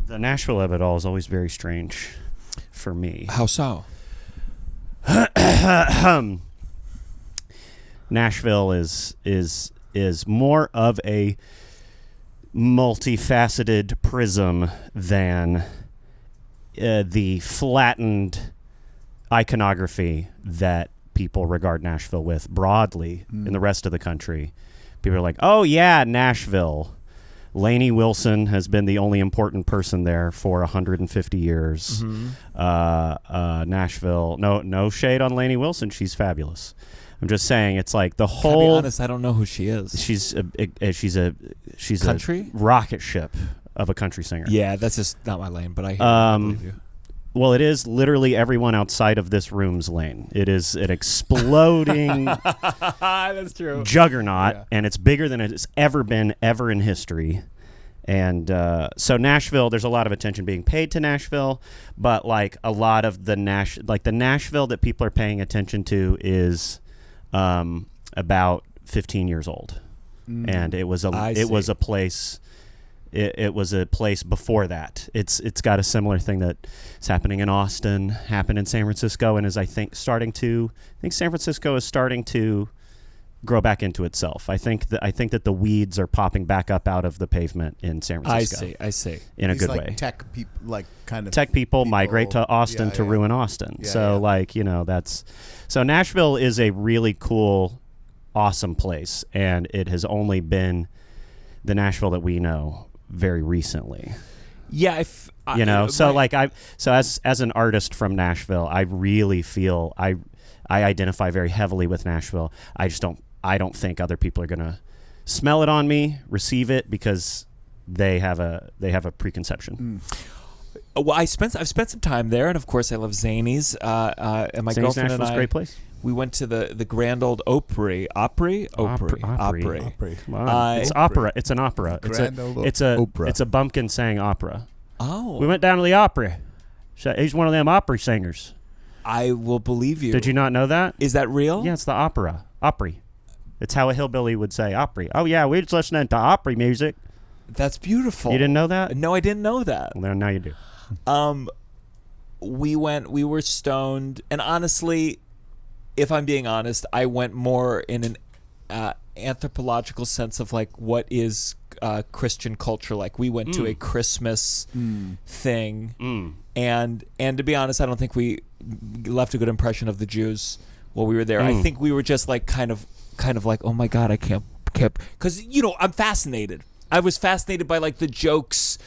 The Nashville of it all is always very strange for me. How so? Nashville is more of a multifaceted prism than the flattened iconography that people regard Nashville with broadly in the rest of the country. People are like, oh yeah, Nashville. Lainey Wilson has been the only important person there for 150 years. Nashville, no shade on Lainey Wilson. She's fabulous. I'm just saying, it's like the whole. To be honest, I don't know who she is. She's a country rocket ship of a country singer. Yeah, that's just not my lane, but I believe you. Well, it is literally everyone outside of this room's lane. It is an exploding that's true. juggernaut, and it's bigger than it's ever been ever in history. And so Nashville, there's a lot of attention being paid to Nashville, but like a lot of the Nashville that people are paying attention to is about 15 years old, and it was a place. It was a place before that. It's got a similar thing that's happening in Austin, happened in San Francisco, and is I think San Francisco is starting to grow back into itself. I think that the weeds are popping back up out of the pavement in San Francisco. I see. In a good way. Tech people, tech people migrate to Austin to ruin Austin. So Nashville is a really cool, awesome place, and it has only been the Nashville that we know very recently. Yeah, as an artist from Nashville, I really feel I identify very heavily with Nashville. I don't think other people are gonna smell it on me, receive it, because they have a preconception. Well, I've spent some time there, and of course I love Zanies. And my girlfriend and I, a great place. We went to the Grand Old Opry. Opry. Wow. It's opera. It's an opera. It's a bumpkin saying opera. Oh. We went down to the opera. He's one of them opera singers. I will believe you. Did you not know that? Is that real? Yeah, it's the opera. Opry. It's how a hillbilly would say Opry. Oh yeah, we're just listening to Opry music. That's beautiful. You didn't know that? No, I didn't know that. Well, now you do. We were stoned, and honestly, if I'm being honest, I went more in an anthropological sense of like what is Christian culture like. We went to a Christmas thing, and to be honest, I don't think we left a good impression of the Jews while we were there. I think we were just like kind of like, oh my God, I can't, because I'm fascinated. I was fascinated by like the jokes.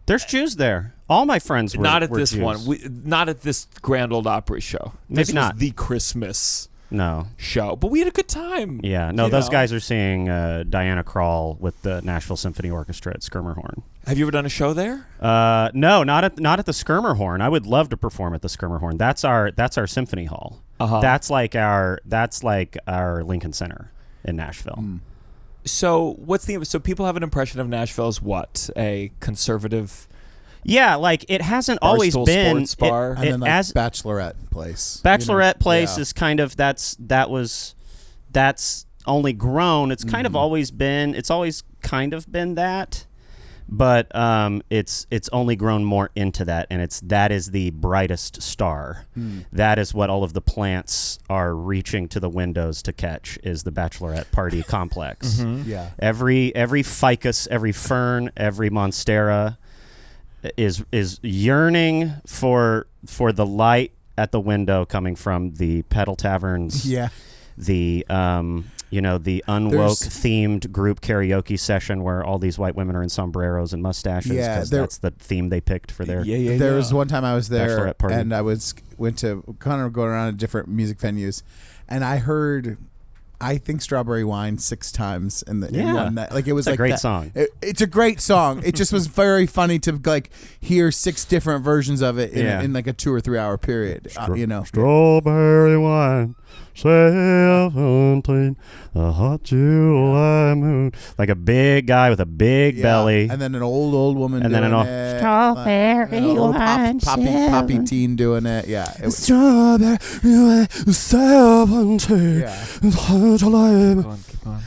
There's Jews there. All my friends were not at were this Jews. one. Not at this Grand Old Opry show. This was the Christmas show, but we had a good time. Yeah, no, those guys are seeing Diana Krall with the Nashville Symphony Orchestra at Skirmerhorn. Have you ever done a show there? No, not at the Skirmerhorn. I would love to perform at the Skirmerhorn. That's our symphony hall. That's like our Lincoln Center in Nashville. So so people have an impression of Nashville as what? A conservative. Yeah, like it hasn't always been sports bar, and then like bachelorette place. Bachelorette place is kind of that's only grown. It's kind of always been. It's always kind of been that, but it's only grown more into that, and that is the brightest star. That is what all of the plants are reaching to the windows to catch, is the bachelorette party complex. Yeah, every ficus, every fern, every monstera is yearning for the light at the window coming from the pedal taverns. Yeah, the the unwoke themed group karaoke session where all these white women are in sombreros and mustaches because that's the theme they picked for their There was one time I was there and I went to kind of go around to different music venues, and I think Strawberry Wine 6 times in one night. Like it was a like great song. It's a great song. It just was very funny to like hear 6 different versions of it in like a 2 or 3 hour period. Strawberry wine, 17, the hot July moon. Like a big guy with a big belly, and then an old woman, and doing then strawberry wine, poppy teen doing it. Yeah, strawberry wine, 17. Keep on.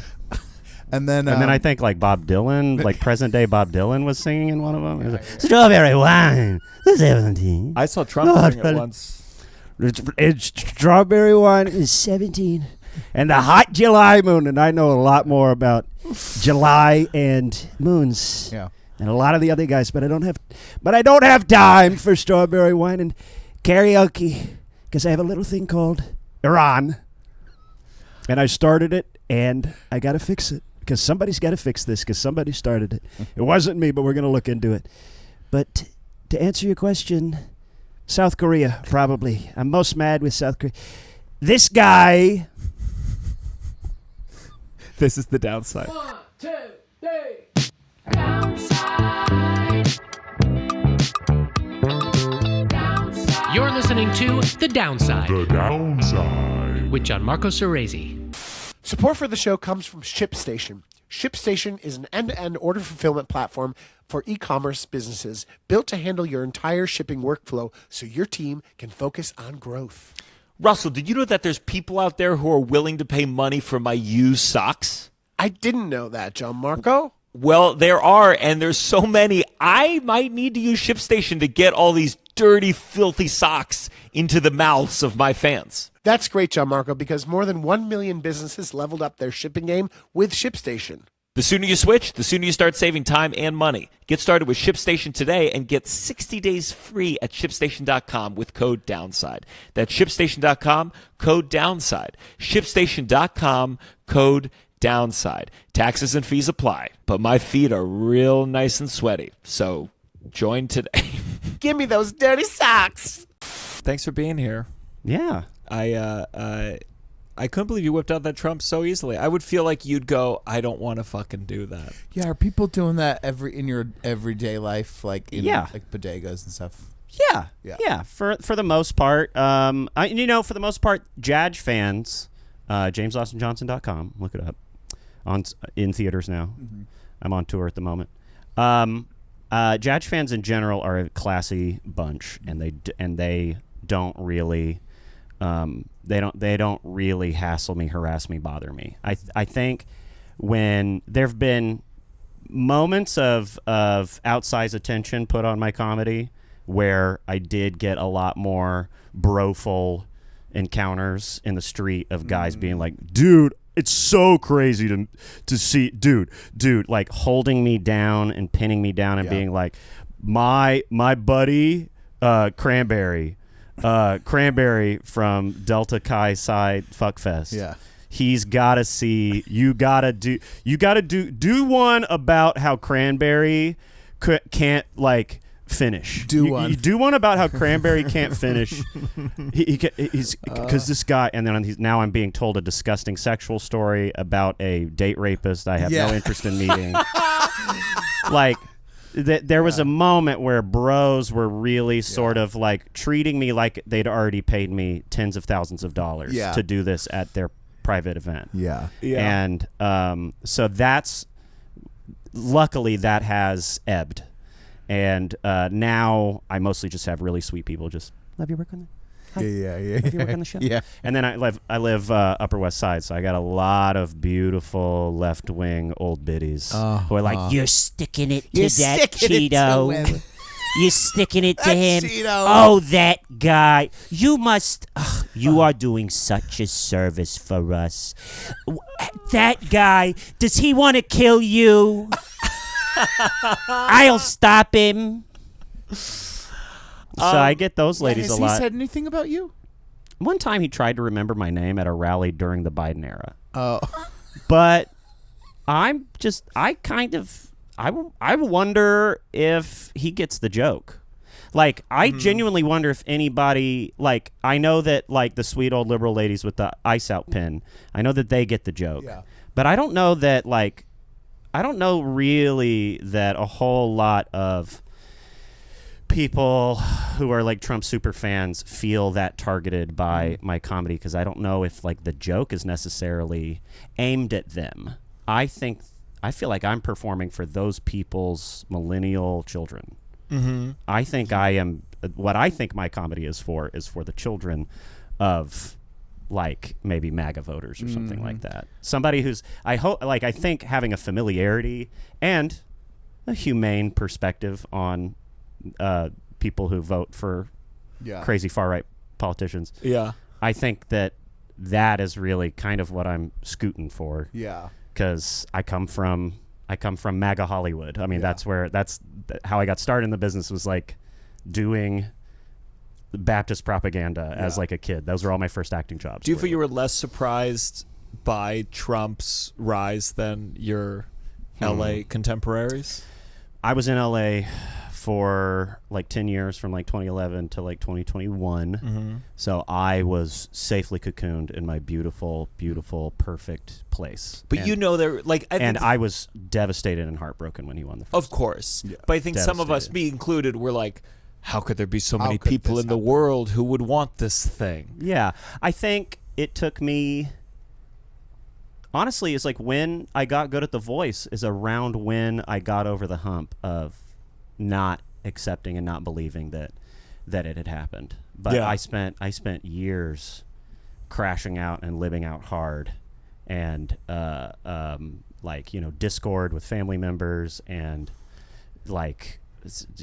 And then I think like Bob Dylan, like present day Bob Dylan was singing in one of them. Like, strawberry wine, 17. I saw Trump sing it once. It's strawberry wine is 17. And the hot July moon, and I know a lot more about July and moons than a lot of the other guys, but I don't have time for strawberry wine and karaoke because I have a little thing called Iran. And I started it, and I got to fix it. Because somebody's got to fix this, because somebody started it. It wasn't me, but we're going to look into it. But to answer your question, South Korea, probably. I'm most mad with South Korea. This guy. This is the downside. 1, 2, 3. Downside. Downside. You're listening to The Downside. The Downside. With Gianmarco Soresi. Support for the show comes from ShipStation. ShipStation is an end-to-end order fulfillment platform for e-commerce businesses built to handle your entire shipping workflow so your team can focus on growth. Russell, did you know that there's people out there who are willing to pay money for my used socks? I didn't know that, Gianmarco. Well, there are, and there's so many. I might need to use ShipStation to get all these dirty, filthy socks into the mouths of my fans. That's great, Gianmarco, because more than 1 million businesses leveled up their shipping game with ShipStation. The sooner you switch, the sooner you start saving time and money. Get started with ShipStation today and get 60 days free at ShipStation.com with code DOWNSIDE. That's ShipStation.com, code DOWNSIDE. ShipStation.com, code DOWNSIDE. Taxes and fees apply, but my feet are real nice and sweaty, so join today. Give me those dirty socks. Thanks for being here. Yeah. I couldn't believe you whipped out that Trump so easily. I would feel like you'd go, I don't want to fucking do that. Yeah, are people doing that in your everyday life, like in like bodegas and stuff? Yeah. For the most part, for the most part, Judge fans, JamesAustinJohnson.com, look it up, in theaters now. Mm-hmm. I'm on tour at the moment. Judge fans in general are a classy bunch, and they don't really. They don't really hassle me, harass me, bother me. I think when there've been moments of outsized attention put on my comedy where I did get a lot more broful encounters in the street of guys being like, dude, it's so crazy to see, dude, like holding me down and pinning me down and being like, my buddy Cranberry from Delta Chi Psi Fuckfest. Yeah. He's got to see, you got to do one about how Cranberry can't like finish. You do one about how Cranberry can't finish. He's because this guy, and then now I'm being told a disgusting sexual story about a date rapist I have no interest in meeting. Like, there was a moment where bros were really sort of like treating me like they'd already paid me tens of thousands of dollars to do this at their private event. Yeah. And so luckily that has ebbed. And now I mostly just have really sweet people just, love your work on that. Yeah. Love your work on the show. Yeah. And then I live Upper West Side, so I got a lot of beautiful left-wing old biddies who are like, you're sticking it to that Cheeto. You're sticking it to him. Cheeto. Oh, that guy. You must. You are doing such a service for us. That guy. Does he want to kill you? I'll stop him. So I get those ladies a lot. Has he said anything about you? One time he tried to remember my name at a rally during the Biden era. Oh. But I wonder if he gets the joke. Like, I genuinely wonder if anybody, like, I know that, like, the sweet old liberal ladies with the ice out pin, I know that they get the joke. Yeah. But I don't know that, like, I don't know really that a whole lot of people who are like Trump super fans feel that targeted by my comedy, because I don't know if like the joke is necessarily aimed at them. I feel like I'm performing for those people's millennial children. Mm-hmm. I think I am, what I think my comedy is for the children of like maybe MAGA voters or something like that. Somebody who's I think having a familiarity and a humane perspective on people who vote for crazy far right politicians. Yeah, I think that is really kind of what I'm scooting for. Yeah, because I come from MAGA Hollywood. I mean, that's how I got started in the business, was like doing Baptist propaganda as like a kid. Those were all my first acting jobs. Do you feel you were less surprised by Trump's rise than your LA contemporaries? I was in LA for like 10 years, from like 2011 to like 2021. So I was safely cocooned in my beautiful, beautiful, perfect place. But there, like, I was devastated and heartbroken when he won the first. Of course. Yeah. But I think some of us, me included, were like, how could there be so many people in the world who would want this thing? Yeah. I think it took me, honestly, it's like when I got good at The Voice is around when I got over the hump of not accepting and not believing that it had happened. But I spent years crashing out and living out hard, and discord with family members, and like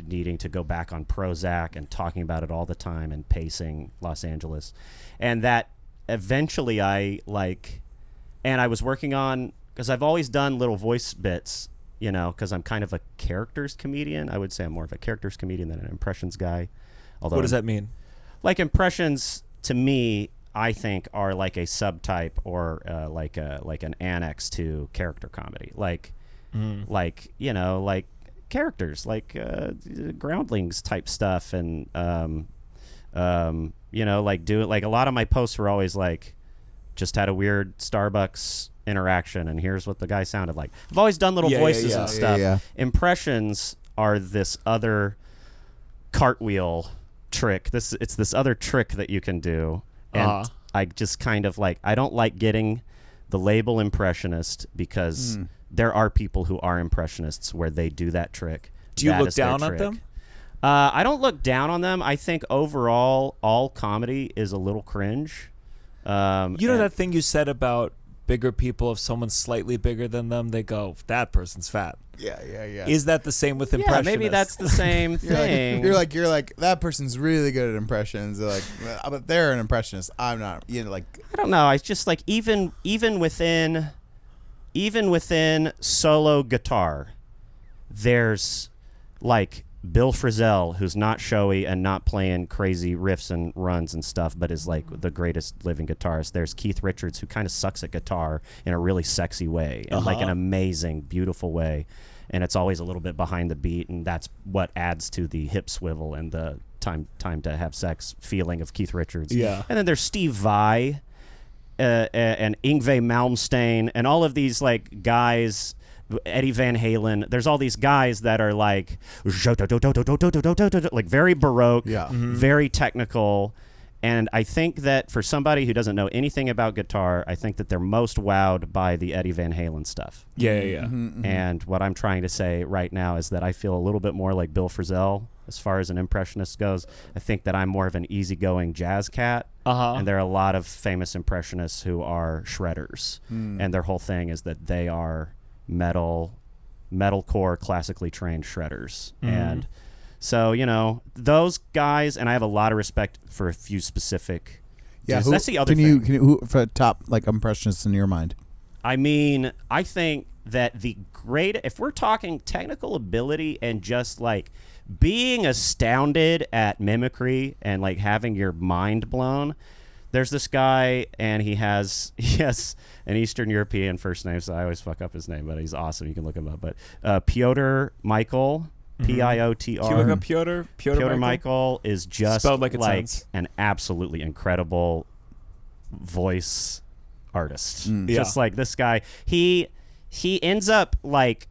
needing to go back on Prozac and talking about it all the time and pacing Los Angeles. And that eventually I was working on, because I've always done little voice bits, because I'm kind of a characters comedian. I would say I'm more of a characters comedian than an impressions guy. Although, what does that mean? Like, impressions to me, I think, are like a subtype or like an annex to character comedy. Like characters, like Groundlings type stuff, and like a lot of my posts were always like, just had a weird Starbucks interaction and here's what the guy sounded like. I've always done little voices and stuff. Yeah. Impressions are this other cartwheel trick. It's this other trick that you can do, and I just kind of I don't like getting the label impressionist, because there are people who are impressionists where they do that trick. Do you look down on them? I don't look down on them. I think overall all comedy is a little cringe. That thing you said about bigger people, if someone's slightly bigger than them, they go, that person's fat. Yeah. Is that the same with impressionists? Yeah, maybe that's the same thing. You're like that person's really good at impressions. They're like, but they're an impressionist. I'm not. I don't know. It's just like even within solo guitar, there's like Bill Frisell, who's not showy and not playing crazy riffs and runs and stuff, but is like the greatest living guitarist. There's Keith Richards, who kind of sucks at guitar in a really sexy way, and like an amazing, beautiful way. And it's always a little bit behind the beat, and that's what adds to the hip swivel and the time to have sex feeling of Keith Richards. Yeah. And then there's Steve Vai and Yngwie Malmsteen and all of these like guys, Eddie Van Halen. There's all these guys that are like very baroque, very technical. And I think that for somebody who doesn't know anything about guitar, I think that they're most wowed by the Eddie Van Halen stuff. Yeah. And what I'm trying to say right now is that I feel a little bit more like Bill Frisell as far as an impressionist goes. I think that I'm more of an easygoing jazz cat. And there are a lot of famous impressionists who are shredders. And their whole thing is that they are metalcore, classically trained shredders. And so, those guys, and I have a lot of respect for a few specific. Yeah, that's the other thing. Who for top like impressionists in your mind? I mean, I think that if we're talking technical ability and just like being astounded at mimicry and like having your mind blown, there's this guy, and he has an Eastern European first name, so I always fuck up his name, but he's awesome. You can look him up. But Piotr Michael. Piotr. Do you look up Piotr? Piotr Michael is just spelled like it sounds. An absolutely incredible voice artist. Just like this guy. He ends up like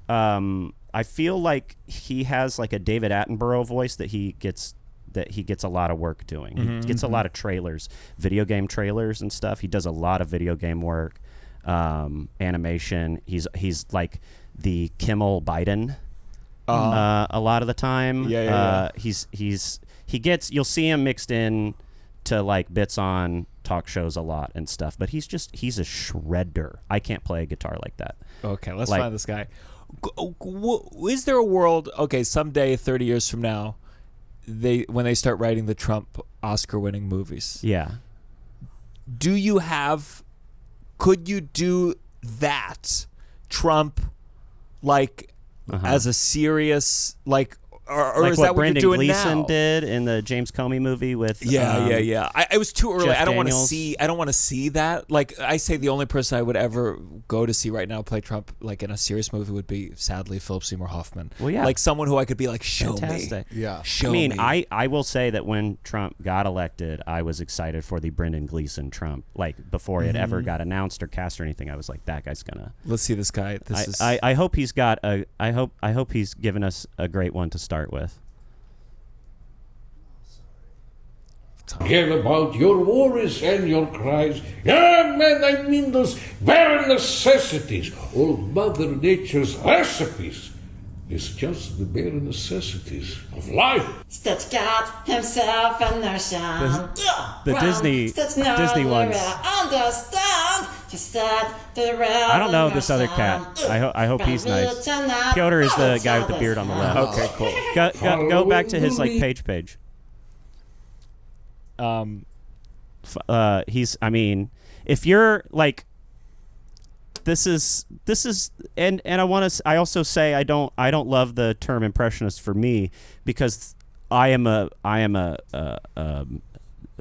I feel like he has like a David Attenborough voice that he gets a lot of work doing. He gets a lot of trailers, video game trailers and stuff. He does a lot of video game work, animation. He's like the Kimmel Biden. A lot of the time, you'll see him mixed in to like bits on talk shows a lot and stuff, but he's a shredder. I can't play a guitar like that. Okay, let's find this guy. Is there a world? Okay, someday, 30 years from now, when they start writing the Trump Oscar-winning movies. Yeah. Could you do that, Trump, like as a serious or like is what that what Brendan you're doing Gleeson now? did in the James Comey movie with I was too early. Jeff I don't want to Daniels. see. I don't want to see that. Like I say, the only person I would ever go to see right now play Trump, like in a serious movie, would be sadly Philip Seymour Hoffman. Well, yeah, like someone who I could be like, show Fantastic. me. Yeah, show I mean, me. I will say that when Trump got elected, I was excited for the Brendan Gleeson Trump. Like before it ever got announced or cast or anything, I was like, that guy's gonna. Let's see this guy. I hope he's got a. I hope he's given us a great one to start with. Hear about your worries and your cries. Yeah, man, I mean those bare necessities, all Mother Nature's recipes. It's just the bare necessities of life. That's God himself and nation. The Disney ones. Understand. I don't know this other cat. I hope he's nice. Piotr is the guy with the beard on the left. Okay, cool. Go back to his like page. He's. I mean, if you're like, this is, and I want to. I also say I don't love the term impressionist for me because I am a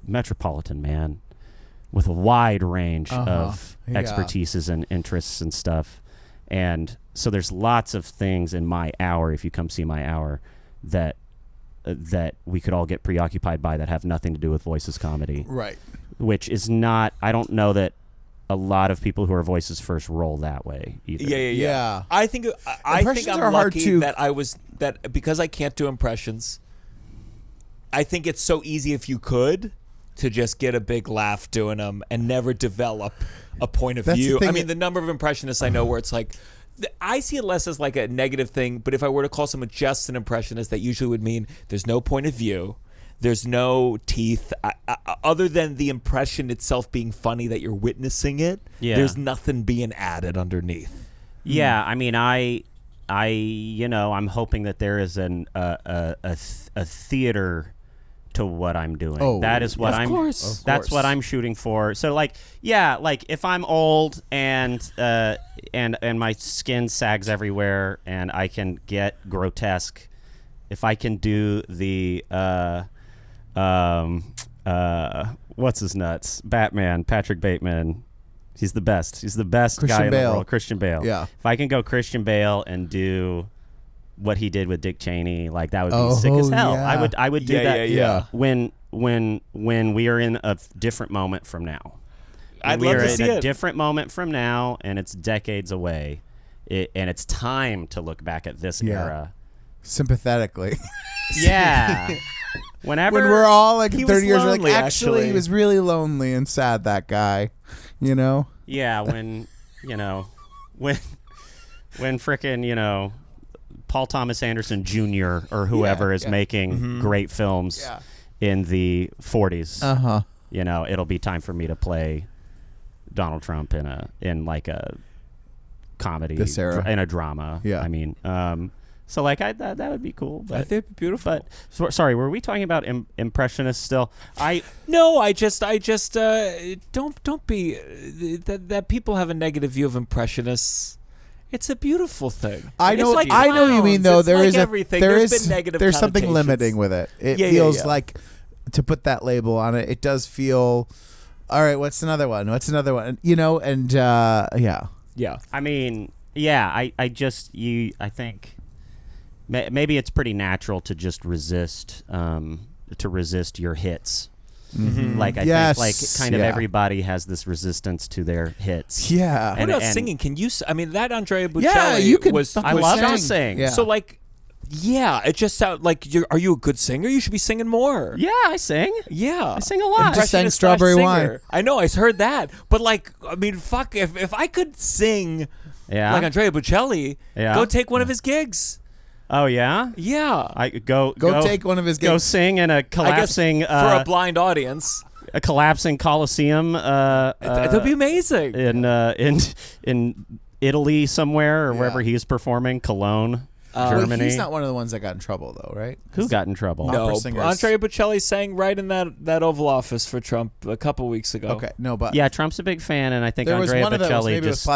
metropolitan man with a wide range of expertises and interests and stuff, and so there's lots of things in my hour. If you come see my hour, that we could all get preoccupied by that have nothing to do with Voices comedy. Right. Which is not, I don't know that a lot of people who are Voices first roll that way either. Yeah. I think I'm lucky that because I can't do impressions, I think it's so easy if you could to just get a big laugh doing them and never develop a point of view. I mean, the number of impressionists I know where it's like, I see it less as like a negative thing, but if I were to call someone just an impressionist, that usually would mean there's no point of view, there's no teeth, other than the impression itself being funny that you're witnessing it. Yeah. There's nothing being added underneath. Yeah, I mean, I'm hoping that there is a theater to what I'm doing. Oh, that is what that's what I'm shooting for. So like if I'm old and my skin sags everywhere and I can get grotesque, if I can do the what's his nuts? Batman, Patrick Bateman. He's the best. He's the best guy in the world. Christian Bale. Yeah. If I can go Christian Bale and do what he did with Dick Cheney, like that would be sick as hell. Yeah. I would do that. Yeah. When we are in a different moment from now. I'd love to see it. A different moment from now, and it's decades away, and it's time to look back at this era sympathetically. Yeah. When we're all like 30 years, lonely, like actually he was really lonely and sad. That guy, Yeah. When frickin' Paul Thomas Anderson Jr. or whoever is making great films in the 40s. It'll be time for me to play Donald Trump in a comedy, this era. In a drama. Yeah. I mean, so like that would be cool. But, I think it'd be beautiful. But sorry, were we talking about impressionists still? No, I just don't be that people have a negative view of impressionists. It's a beautiful thing. I know what you mean, though. There's been negative. There's something limiting with it. It feels like, to put that label on it, it does feel. All right, what's another one? And yeah. I mean, I think maybe it's pretty natural to just resist your hits. Mm-hmm. Like I think, like kind of everybody has this resistance to their hits. Yeah. What about singing? Can you? I mean, that Andrea Bocelli. Yeah, you could. I love to sing. Yeah. So like, it just sounds like are you a good singer? You should be singing more. Yeah, I sing. Yeah, I sing a lot. I just sang Strawberry Wine. I know, I heard that, but like, I mean, fuck, if I could sing, like Andrea Bocelli, go take one of his gigs. Oh yeah, yeah. I go take one of his gigs. Go sing in a collapsing for a blind audience. a collapsing Coliseum. That'd be amazing. In Italy somewhere or wherever he's performing, Cologne. Germany. Well, he's not one of the ones that got in trouble, though, right? Who got in trouble? No, Andrea Bocelli sang right in that Oval Office for Trump a couple weeks ago. Okay, no, but yeah, Trump's a big fan, and I think Andrea Bocelli just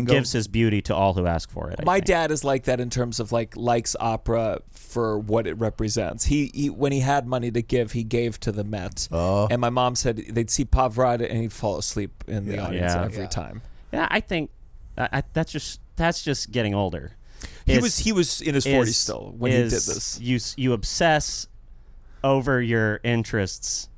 gives his beauty to all who ask for it. My dad is like that in terms of likes opera for what it represents. He when he had money to give, he gave to the Met. Oh. And my mom said they'd see Pavarotti and he'd fall asleep in the audience every time. Yeah, I think that's just getting older. He was in his 40s still when he did this. You obsess over your interests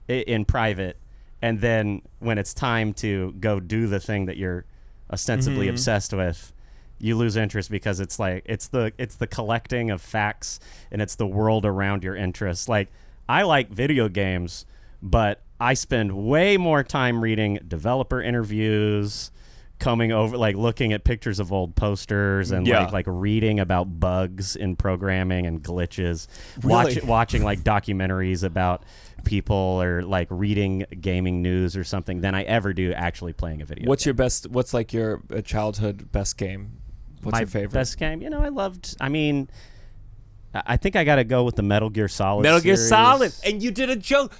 in private, and then when it's time to go do the thing that you're ostensibly obsessed with, you lose interest because it's like it's the collecting of facts and it's the world around your interests. Like, I like video games, but I spend way more time reading developer interviews, coming over, like looking at pictures of old posters and like reading about bugs in programming and glitches, watching like documentaries about people, or like reading gaming news or something, than I ever do actually playing a video game. What's like your childhood best game? What's your favorite? Best game? I think I got to go with the Metal Gear Solid Metal Gear series. Solid. And you did a joke.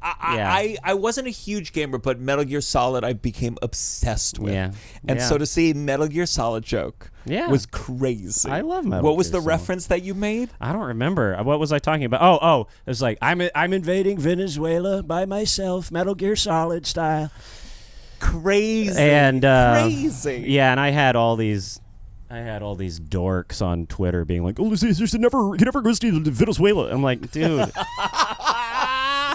I wasn't a huge gamer, but Metal Gear Solid I became obsessed with. Yeah. And so to see Metal Gear Solid joke was crazy. I love Metal Gear What was the Solid. reference that you made? I don't remember. What was I talking about? Oh, it was like, I'm invading Venezuela by myself, Metal Gear Solid style. Crazy. And crazy. Yeah, and I had all these dorks on Twitter being like, "Oh, he never goes to Venezuela." I'm like, dude,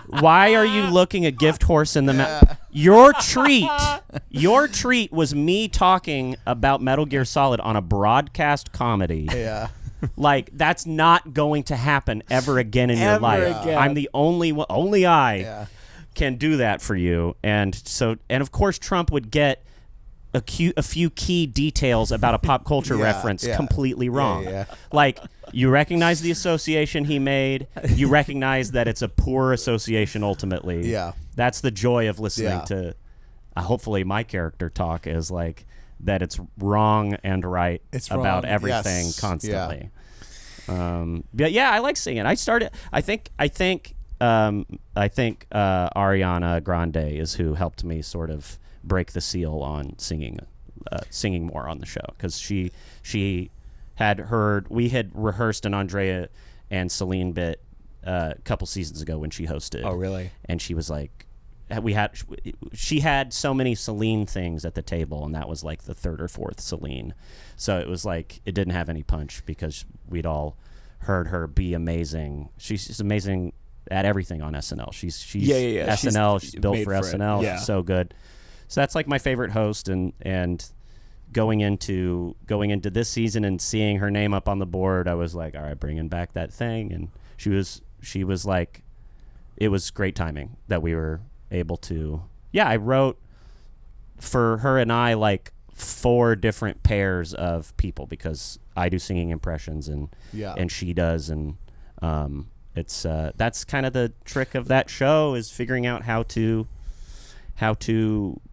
why are you looking a gift horse in the mouth? Your treat was me talking about Metal Gear Solid on a broadcast comedy. Yeah. Like, that's not going to happen ever again in your life. Again. I'm the only I can do that for you. And of course Trump would get a few key details about a pop culture reference completely wrong. Like, you recognize the association he made. You recognize that it's a poor association ultimately. Yeah. That's the joy of listening to hopefully my character talk, is like that it's wrong and right about everything constantly. But yeah, I like singing. I think Ariana Grande is who helped me sort of break the seal on singing more on the show, because she had heard, we had rehearsed an Andrea and Celine bit a couple seasons ago when she hosted. Oh, really? And she was like, she had so many Celine things at the table, and that was like the third or fourth Celine. So it was like, it didn't have any punch because we'd all heard her be amazing. She's just amazing at everything on SNL. She's SNL. She's built for SNL. Yeah. She's so good. So that's like my favorite host, and going into this season and seeing her name up on the board, I was like, all right, bringing back that thing. And she was like, it was great timing that we were able to. Yeah, I wrote for her and I like 4 different pairs of people, because I do singing impressions and she does, and it's that's kind of the trick of that show, is figuring out how to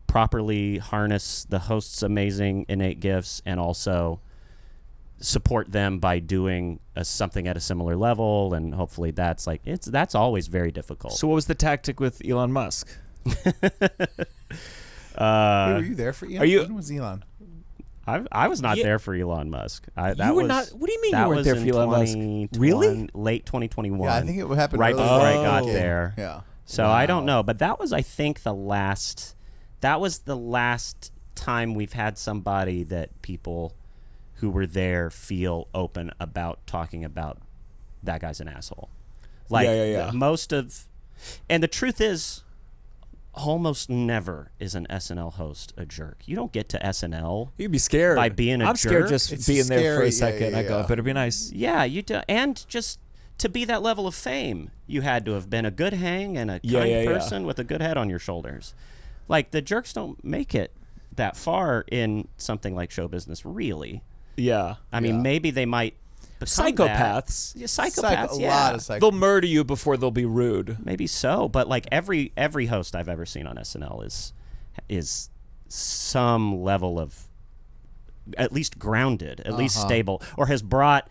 properly harness the host's amazing innate gifts and also support them by doing something at a similar level. And hopefully that's always very difficult. So what was the tactic with Elon Musk? Were you there for Elon? When was Elon? I was not there for Elon Musk. What do you mean you weren't there for Elon Musk? Really? Late 2021. Yeah, I think it happened right before I got there. Yeah. So I don't know, but that was, I think, the last time we've had somebody that people who were there feel open about talking about that guy's an asshole. Like, most of, and the truth is, almost never is an SNL host a jerk. You don't get to SNL. You'd be scared by being a jerk. I'm scared just being there for a second. I go, better be nice. Yeah, you do, and just to be that level of fame, you had to have been a good hang and a kind person with a good head on your shoulders. Like, the jerks don't make it that far in something like show business, really. Yeah. I mean, maybe they might psychopaths. Yeah, psychopaths. A lot of psychopaths. They'll murder you before they'll be rude. Maybe so, but like every host I've ever seen on SNL is some level of at least grounded, at least stable, or has brought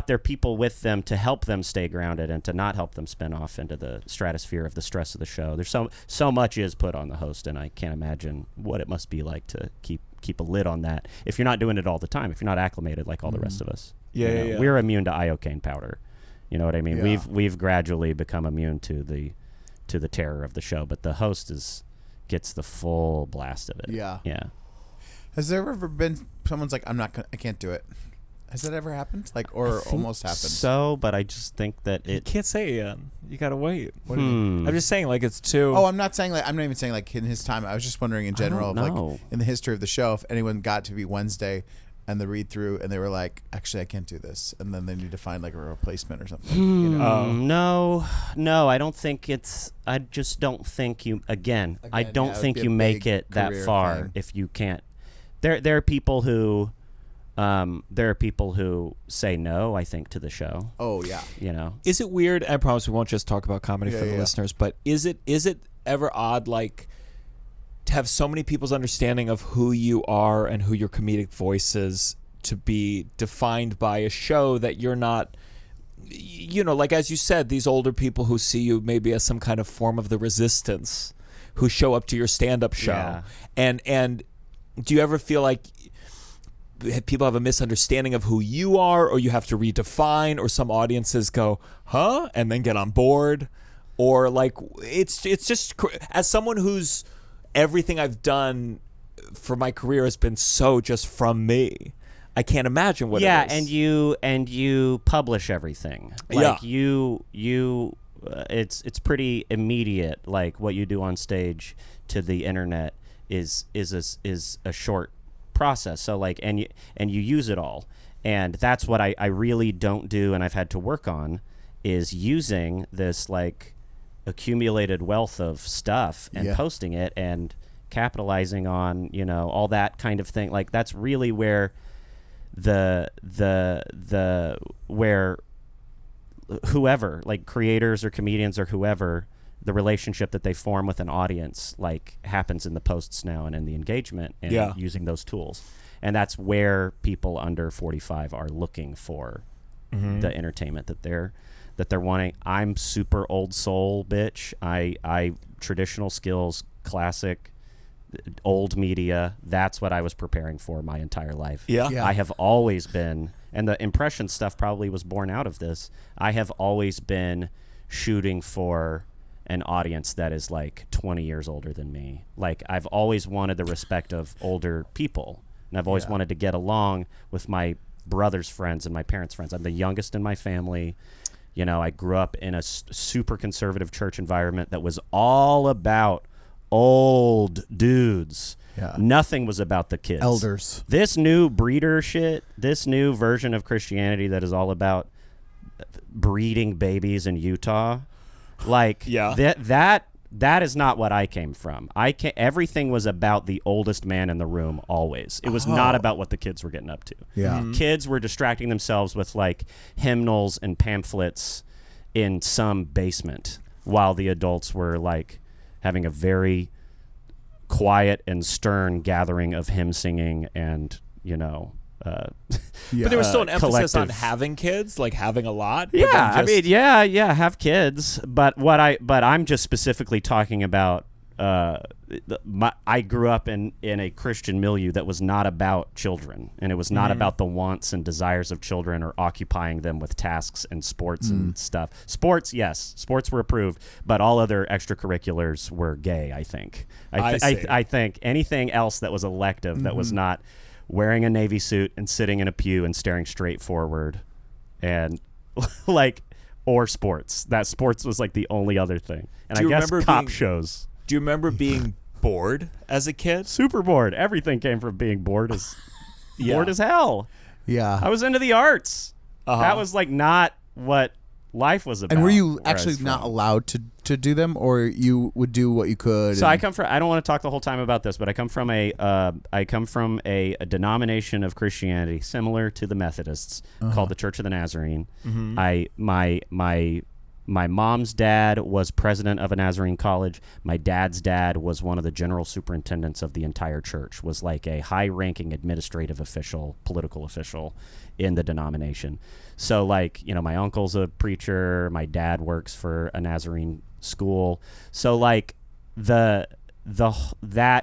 their people with them to help them stay grounded and to not help them spin off into the stratosphere of the stress of the show. There's so much is put on the host, and I can't imagine what it must be like to keep a lid on that if you're not doing it all the time, if you're not acclimated like all the rest of us. Yeah. We're immune to iocane powder. You know what I mean? Yeah. We've gradually become immune to the terror of the show, but the host gets the full blast of it. Yeah. Yeah. Has there ever been someone's like, I can't do it? Has that ever happened? Like, or almost happened? So, but I just think that You can't say it yet. You gotta wait. Hmm. I'm just saying, like, it's too. Oh, I'm not even saying like in his time. I was just wondering in general, of, like in the history of the show, if anyone got to be Wednesday and the read through and they were like, actually, I can't do this, and then they need to find like a replacement or something. You know? No, I don't think it's. I just don't think you. Again I don't think you make it that far thing. if you can't. There are people who. There are people who say no, I think, to the show. Oh yeah. You know, Is it weird? I promise we won't just talk about comedy for the listeners, but is it ever odd, like, to have so many people's understanding of who you are and who your comedic voice is to be defined by a show that you're not, you know, like as you said, these older people who see you maybe as some kind of form of the resistance, who show up to your stand-up show, and do you ever feel like people have a misunderstanding of who you are, or you have to redefine, or some audiences go, huh, and then get on board, or like it's just, as someone who's everything I've done for my career has been so just from me, I can't imagine what it is. and you publish everything. Like you it's pretty immediate. Like what you do on stage to the internet is a short process. So like and you use it all, and that's what I really don't do, and I've had to work on, is using this like accumulated wealth of stuff and posting it and capitalizing on, you know, all that kind of thing. Like that's really where where whoever, like creators or comedians or whoever, the relationship that they form with an audience like happens in the posts now and in the engagement and using those tools. And that's where people under 45 are looking for the entertainment that they're wanting. I'm super old soul, bitch. I traditional skills, classic, old media. That's what I was preparing for my entire life. I have always been, and the impression stuff probably was born out of this, I have always been shooting for an audience that is like 20 years older than me. Like I've always wanted the respect of older people, and I've always wanted to get along with my brother's friends and my parents' friends. I'm the youngest in my family. You know, I grew up in a super conservative church environment that was all about old dudes. Nothing was about the kids. Elders. This new breeder shit, this new version of Christianity that is all about breeding babies in Utah. Like that is not what I came from. Everything was about the oldest man in the room always. It was not about what the kids were getting up to. Kids were distracting themselves with like hymnals and pamphlets in some basement, while the adults were like having a very quiet and stern gathering of hymn singing and, you know, but there was still an emphasis on having kids, like having a lot. I mean, have kids. But I'm just specifically talking about. I grew up in a Christian milieu that was not about children, and it was not about the wants and desires of children or occupying them with tasks and sports and stuff. Sports, yes, sports were approved, but all other extracurriculars were gay. I think. I think anything else that was elective that was not wearing a Navy suit and sitting in a pew and staring straight forward, and like, or sports. That sports was like the only other thing. And I guess cop shows. Do you remember being bored as a kid? Super bored. Everything came from being bored as bored as hell. Yeah. I was into the arts. That was like not what life was about. And were you where I actually was not from. allowed to do them, or you would do what you could? So I come from. I don't want to talk the whole time about this, but I come from a denomination of Christianity similar to the Methodists called the Church of the Nazarene. My mom's dad was president of a Nazarene college. My dad's dad was one of the general superintendents of the entire church, was like a high-ranking administrative official, political official in the denomination. So, like, you know, my uncle's a preacher. My dad works for a Nazarene school. So, like, that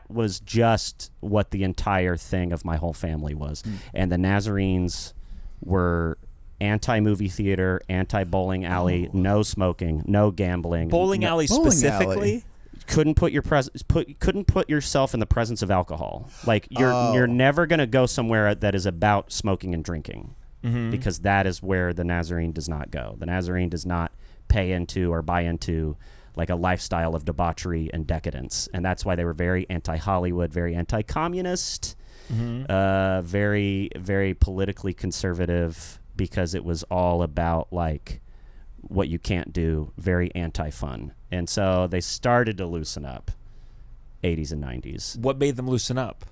was just what the entire thing of my whole family was. And the Nazarenes were anti-movie theater, anti-bowling alley, no smoking, no gambling. Bowling alley specifically? Couldn't put yourself in the presence of alcohol. Like you're never going to go somewhere that is about smoking and drinking, because that is where the Nazarene does not go. The Nazarene does not pay into or buy into like a lifestyle of debauchery and decadence, and that's why they were very anti-Hollywood, very anti-communist, very, very politically conservative, because it was all about like what you can't do, very anti-fun. And so they started to loosen up 80s and 90s. What made them loosen up?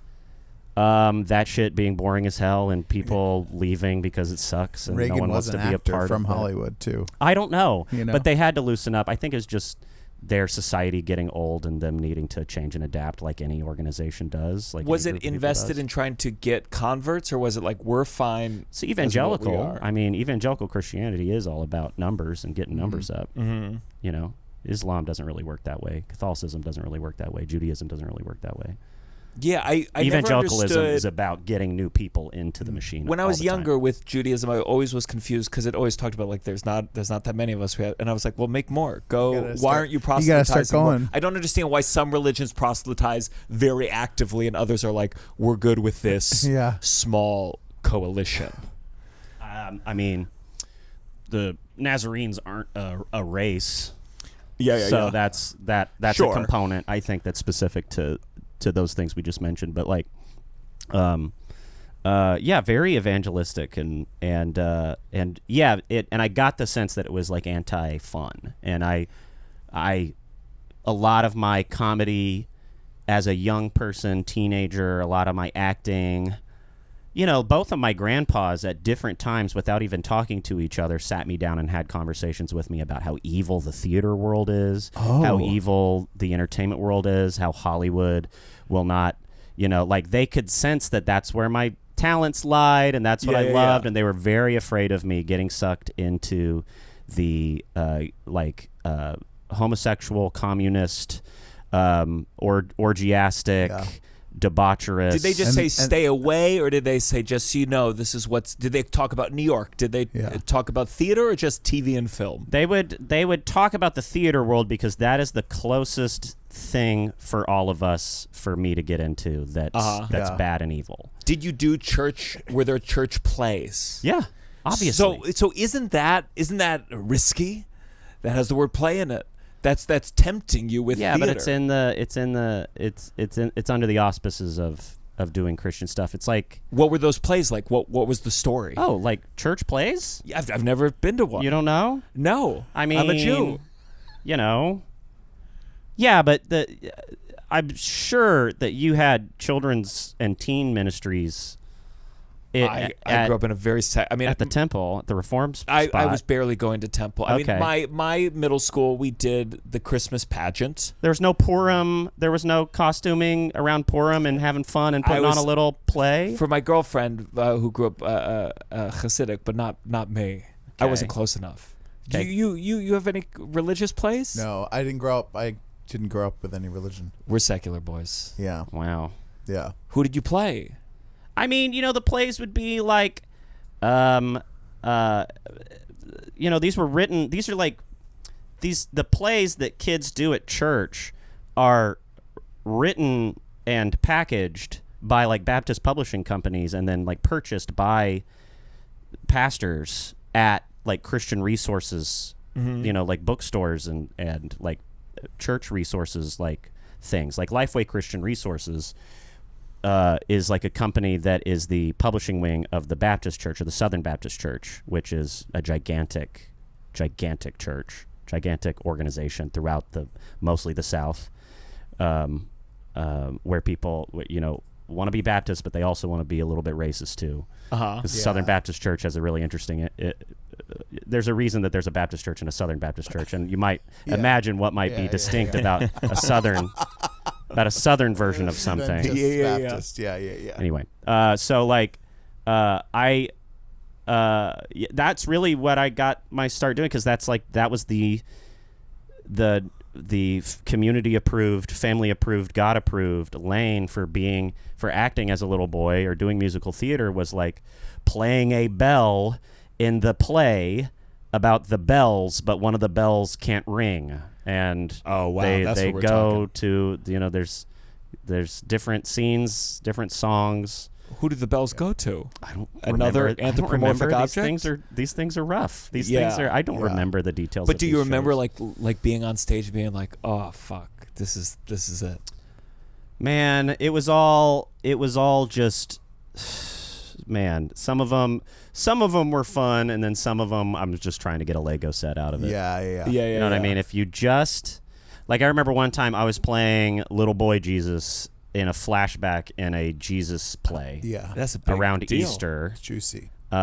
That shit being boring as hell and people leaving because it sucks and Reagan no one was wants to an be a actor part from of it. Hollywood too. I don't know, You know? but they had to loosen up. I think it was just their society getting old and them needing to change and adapt like any organization does. Like, was any it group of people invested does. in trying to get converts, or was it like, we're fine? So evangelical, as what we are? I mean, evangelical Christianity is all about numbers and getting numbers up. You know, Islam doesn't really work that way. Catholicism doesn't really work that way. Judaism doesn't really work that way. Yeah, I Evangelicalism never understood. is about getting new people into the machine. When I all was the time. younger with Judaism, I always was confused because it always talked about like there's not that many of us who have, and I was like, well, make more. Why aren't you proselytizing? You gotta start more? going. I don't understand why some religions proselytize very actively and others are like, we're good with this small coalition. I mean, the Nazarenes aren't a race. So that's Sure. a component, I think, that's specific to those things we just mentioned. But like, very evangelistic and I got the sense that it was like anti-fun, and I a lot of my comedy as a young person, teenager, a lot of my acting. You know, both of my grandpas at different times, without even talking to each other, sat me down and had conversations with me about how evil the theater world is, how evil the entertainment world is, how Hollywood will not, you know, like they could sense that that's where my talents lied and that's what I loved. And they were very afraid of me getting sucked into the homosexual, communist, orgiastic, debaucherous. Did they just say stay away, or did they say, just so you know, this is what's? Did they talk about New York? Did they talk about theater or just TV and film? They would talk about the theater world because that is the closest thing for all of us, for me to get into that's bad and evil. Did you do church? Were there church plays? Yeah, obviously. So isn't that risky? That has the word play in it. That's tempting you with theater. But it's under the auspices of doing Christian stuff. It's like, what were those plays like? What was the story? Oh, like church plays? Yeah, I've never been to one. You don't know? No. I mean, I'm a Jew. You know. Yeah, but I'm sure that you had children's and teen ministries. I grew up in a very at the temple, at the Reformed spot. I was barely going to temple. I Okay. mean, my middle school, we did the Christmas pageant. There was no Purim. There was no costuming around Purim and having fun and putting on a little play. For my girlfriend who grew up Hasidic, but not me. Okay. I wasn't close enough. Okay. Do you have any religious plays? No, I didn't grow up. I didn't grow up with any religion. We're secular boys. Yeah. Wow. Yeah. Who did you play? I mean, you know, the plays would be like, you know, these were written. These are like the plays that kids do at church are written and packaged by like Baptist publishing companies and then like purchased by pastors at like Christian resources, you know, like bookstores and like church resources, like things like Lifeway Christian Resources. Is like a company that is the publishing wing of the Baptist Church, or the Southern Baptist Church, which is a gigantic gigantic church, gigantic organization throughout mostly the South, where people, want to be Baptist, but they also want to be a little bit racist too. Southern Baptist Church has a really interesting. There's a reason that there's a Baptist church and a Southern Baptist church, and you might imagine what might be distinct about a Southern version of something. Baptist. Yeah. Anyway, so like, that's really what I got my start doing, because that was the community approved, family approved, God approved lane for acting as a little boy or doing musical theater, was like playing a bell in the play about the bells, but one of the bells can't ring, and they go to there's different scenes, different songs. Who did the bells go to? I don't Another remember. anthropomorphic object? These things are rough. These things are. I don't remember the details. But of do you these remember shows. like being on stage and being like, oh fuck, this is it? Man, it was all just, man. Some of them were fun, and then some of them I'm just trying to get a Lego set out of it. Yeah. You know what I mean? If you just, like, I remember one time I was playing Little Boy Jesus in a flashback in a Jesus play. Yeah, that's a big around deal. Easter. It's juicy. So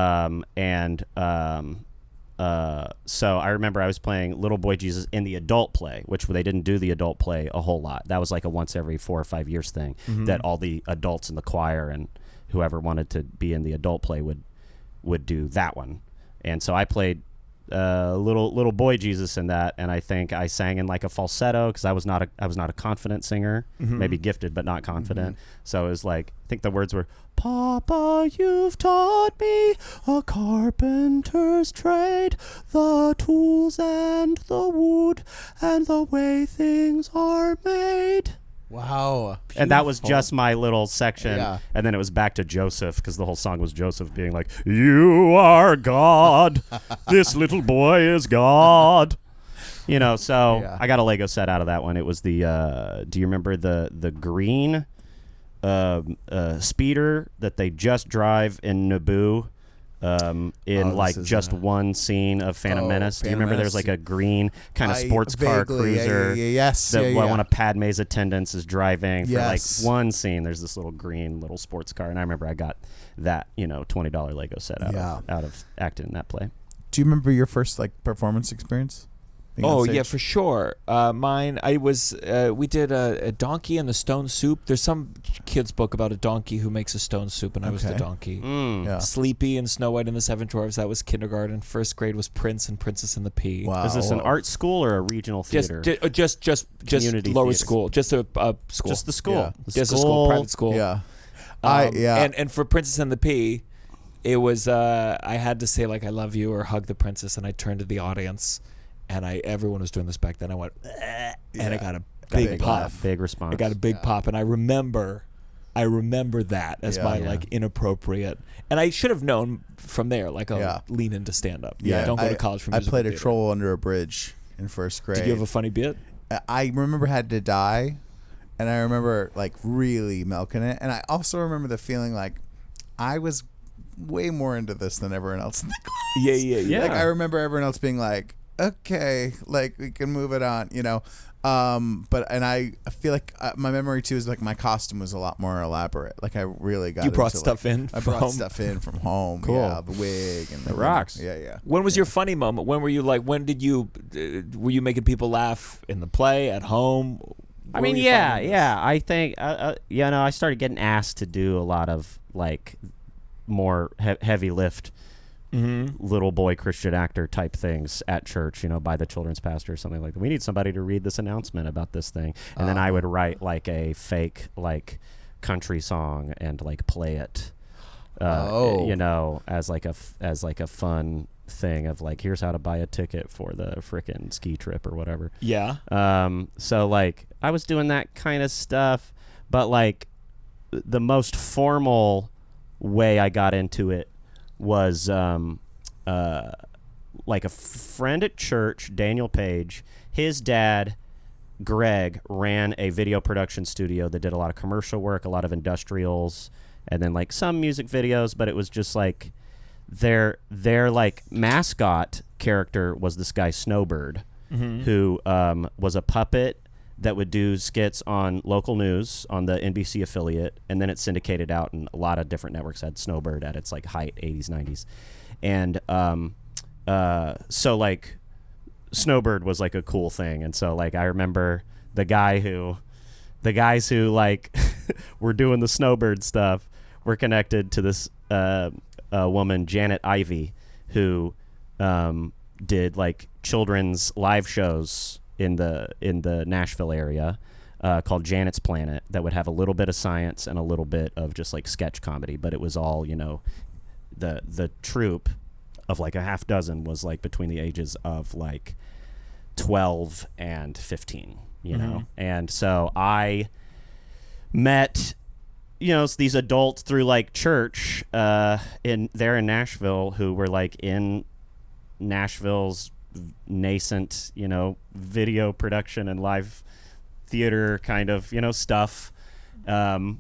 I remember I was playing Little Boy Jesus in the adult play, which they didn't do the adult play a whole lot. That was like a once every 4 or 5 years thing, that all the adults in the choir and whoever wanted to be in the adult play would do that one. And so I played little boy Jesus in that, and I think I sang in like a falsetto, because I was not a confident singer, maybe gifted but not confident. So it was like, I think the words were, "Papa, you've taught me a carpenter's trade, the tools and the wood and the way things are made." Wow. And that was just my little section. Yeah. And then it was back to Joseph, because the whole song was Joseph being like, "You are God. This little boy is God." So I got a Lego set out of that one. It was the, do you remember the green speeder that they just drive in Naboo? Just one scene of Phantom Menace. Do you remember there was like a green kind of sports car cruiser? One of Padme's attendants is driving for like one scene. There's this little green little sports car, and I remember I got that $20 Lego set out of acting in that play. Do you remember your first like performance experience? Oh yeah, for sure. Mine, we did a donkey and the stone soup. There's some kid's book about a donkey who makes a stone soup, and I was the donkey. Sleepy and Snow White and the Seven Dwarfs, that was kindergarten. First grade was Prince and Princess and the Pea. Wow. Is this an art school or a regional theater? Just Community lower theater. school, just a school. Just the school. Yeah. Just a school, private school. Yeah. And for Princess and the Pea, it was I had to say like I love you or hug the princess, and I turned to the audience. And everyone was doing this back then. I went, and I got a big pop. Big response. I got a big pop, and I remember that as my like inappropriate. And I should have known from there, like, lean into stand up. Don't go to college for musical I played theater. a troll under a bridge in first grade. Did you have a funny bit? I remember Had to Die, and I remember like really milking it. And I also remember the feeling like I was way more into this than everyone else in the class. Yeah. Like I remember everyone else being like, okay, like we can move it on, and I feel like my memory too is like my costume was a lot more elaborate. Like I really got. You brought into, stuff in. I brought stuff in from home. Cool. Yeah, the wig and the rocks. Yeah. When was your funny moment? When were you like? When did you? Were you making people laugh in the play at home? I mean, I think I started getting asked to do a lot of like more heavy lift. Little boy Christian actor type things at church, by the children's pastor or something like that. We need somebody to read this announcement about this thing, and then I would write like a fake like country song and like play it, as like a fun thing of like, here's how to buy a ticket for the frickin' ski trip or whatever. Yeah. So like I was doing that kind of stuff, but like the most formal way I got into it was like a friend at church, Daniel Paige. His dad, Greg, ran a video production studio that did a lot of commercial work, a lot of industrials, and then like some music videos, but it was just like their like mascot character was this guy Snowbird, who was a puppet that would do skits on local news on the NBC affiliate, and then it syndicated out, and a lot of different networks had Snowbird at its like height, 80s, 90s. And so like Snowbird was like a cool thing. And so like I remember the guys who like were doing the Snowbird stuff were connected to this woman, Janet Ivey, who did like children's live shows in the Nashville area called Janet's Planet that would have a little bit of science and a little bit of just like sketch comedy, but it was all, you know, the troupe of like a half dozen was like between the ages of like 12 and 15, you know. And so I met, you know, these adults through like church in Nashville who were like in Nashville's nascent, you know, video production and live theater kind of, you know, stuff. So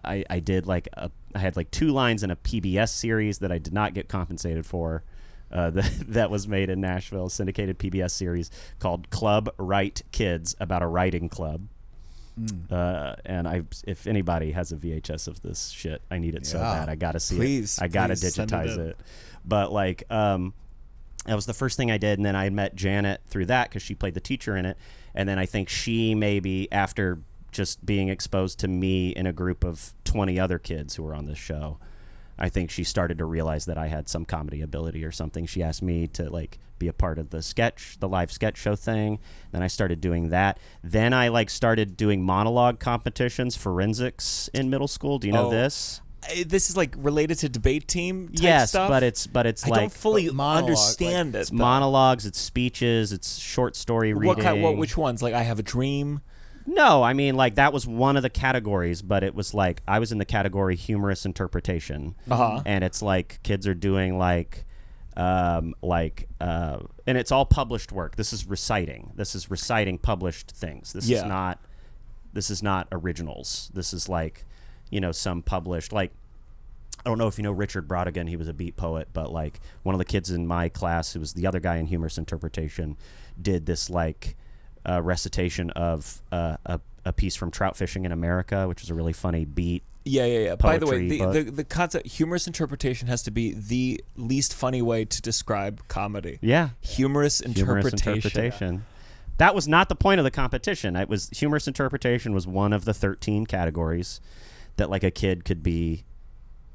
I did like I had like 2 lines in a PBS series that I did not get compensated for. That was made in Nashville, syndicated PBS series called Club Write Kids, about a writing club. And if anybody has a VHS of this shit, I need it so bad. I gotta see it. I gotta digitize it. But like, that was the first thing I did, and then I met Janet through that because she played the teacher in it. And then I think she maybe, after just being exposed to me in a group of 20 other kids who were on this show, I think she started to realize that I had some comedy ability or something. She asked me to like be a part of the live sketch show thing. Then I started doing that. Then I like started doing monologue competitions, forensics in middle school. Do you know this? This is like related to debate team type stuff? but it's I like don't fully understand it. Monologues, it's speeches, it's short story reading. Which ones? Like I Have a Dream? No, I mean like that was one of the categories, but it was like I was in the category humorous interpretation. And it's like kids are doing like and it's all published work. This is reciting published things. This is not originals. This is like, you know, some published, like, I don't know if you know Richard Brodigan, he was a beat poet, but like one of the kids in my class who was the other guy in humorous interpretation did this like recitation of a piece from Trout Fishing in America, which is a really funny beat. Yeah. By the way, the concept humorous interpretation has to be the least funny way to describe comedy. Yeah. Humorous interpretation. That was not the point of the competition. It was humorous interpretation was one of the 13 categories that like a kid could be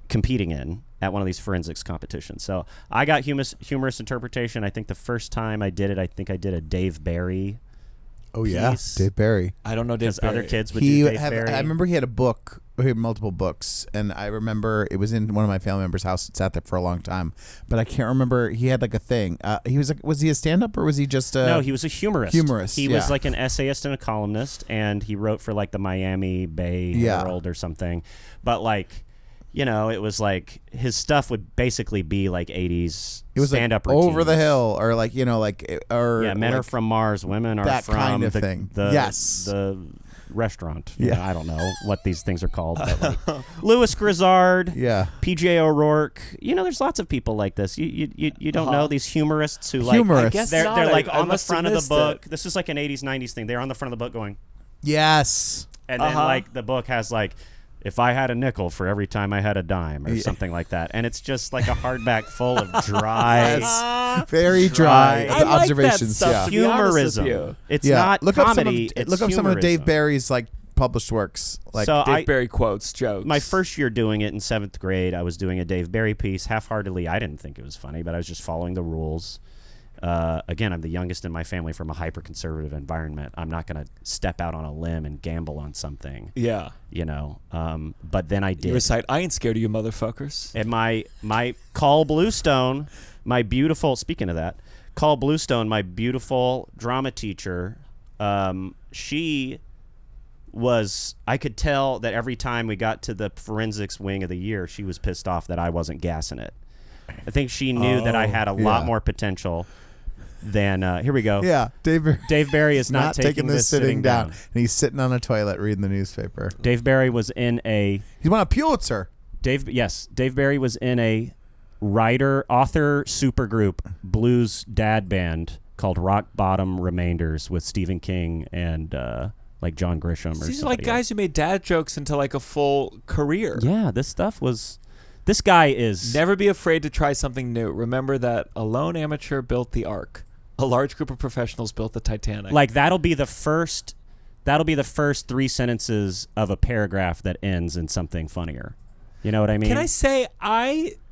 competing in at one of these forensics competitions. So I got humorous interpretation. I think the first time I did it, I think I did a Dave Barry. Oh yeah, Dave Barry. I don't know Dave Barry. Other kids would do Dave Barry. I remember he had a book. He had multiple books, and I remember it was in one of my family members' house. It sat there for a long time, but I can't remember. He had like a thing. He was like, was he a stand-up or was he just a? No, he was a humorist. He was like an essayist and a columnist, and he wrote for like the Miami Bay Herald or something. But like, you know, it was like his stuff would basically be like 80s stand-up like routines. Over the Hill, or like, you know, like, or men like are from Mars, women are that from kind of thing. The restaurant. You know, I don't know what these things are called, but like Louis Grizzard, PJ O'Rourke. You know, there's lots of people like this. You don't know these humorists who like I guess they're like on the front of the book. This is like an 80s 90s thing. They're on the front of the book going, yes, and then like the book has like, if I had a nickel for every time I had a dime or something like that. And it's just like a hardback full of dry, very dry I like observations. That stuff, humorism. It's not look comedy. Look up some of Dave Barry's like published works. Like so Dave Barry quotes, jokes. My first year doing it in 7th grade, I was doing a Dave Barry piece half-heartedly. I didn't think it was funny, but I was just following the rules. Again, I'm the youngest in my family from a hyper-conservative environment. I'm not going to step out on a limb and gamble on something. Yeah. You know, but then I did. You recite, I ain't scared of you motherfuckers. And my Call Bluestone, my beautiful, speaking of that, Call Bluestone, my beautiful drama teacher, she was, I could tell that every time we got to the forensics wing of the year, she was pissed off that I wasn't gassing it. I think she knew that I had a lot more potential than here we go. Yeah, Dave Barry is not taking this sitting down. And he's sitting on a toilet reading the newspaper. Dave Barry was in he won a Pulitzer. Dave Barry was in a author supergroup blues dad band called Rock Bottom Remainders with Stephen King and like John Grisham or something. These are like guys who made dad jokes into like a full career. Yeah, this guy is... Never be afraid to try something new. Remember that a lone amateur built the Ark. A large group of professionals built the Titanic. Like that'll be the first 3 sentences of a paragraph that ends in something funnier. You know what I mean? Can I say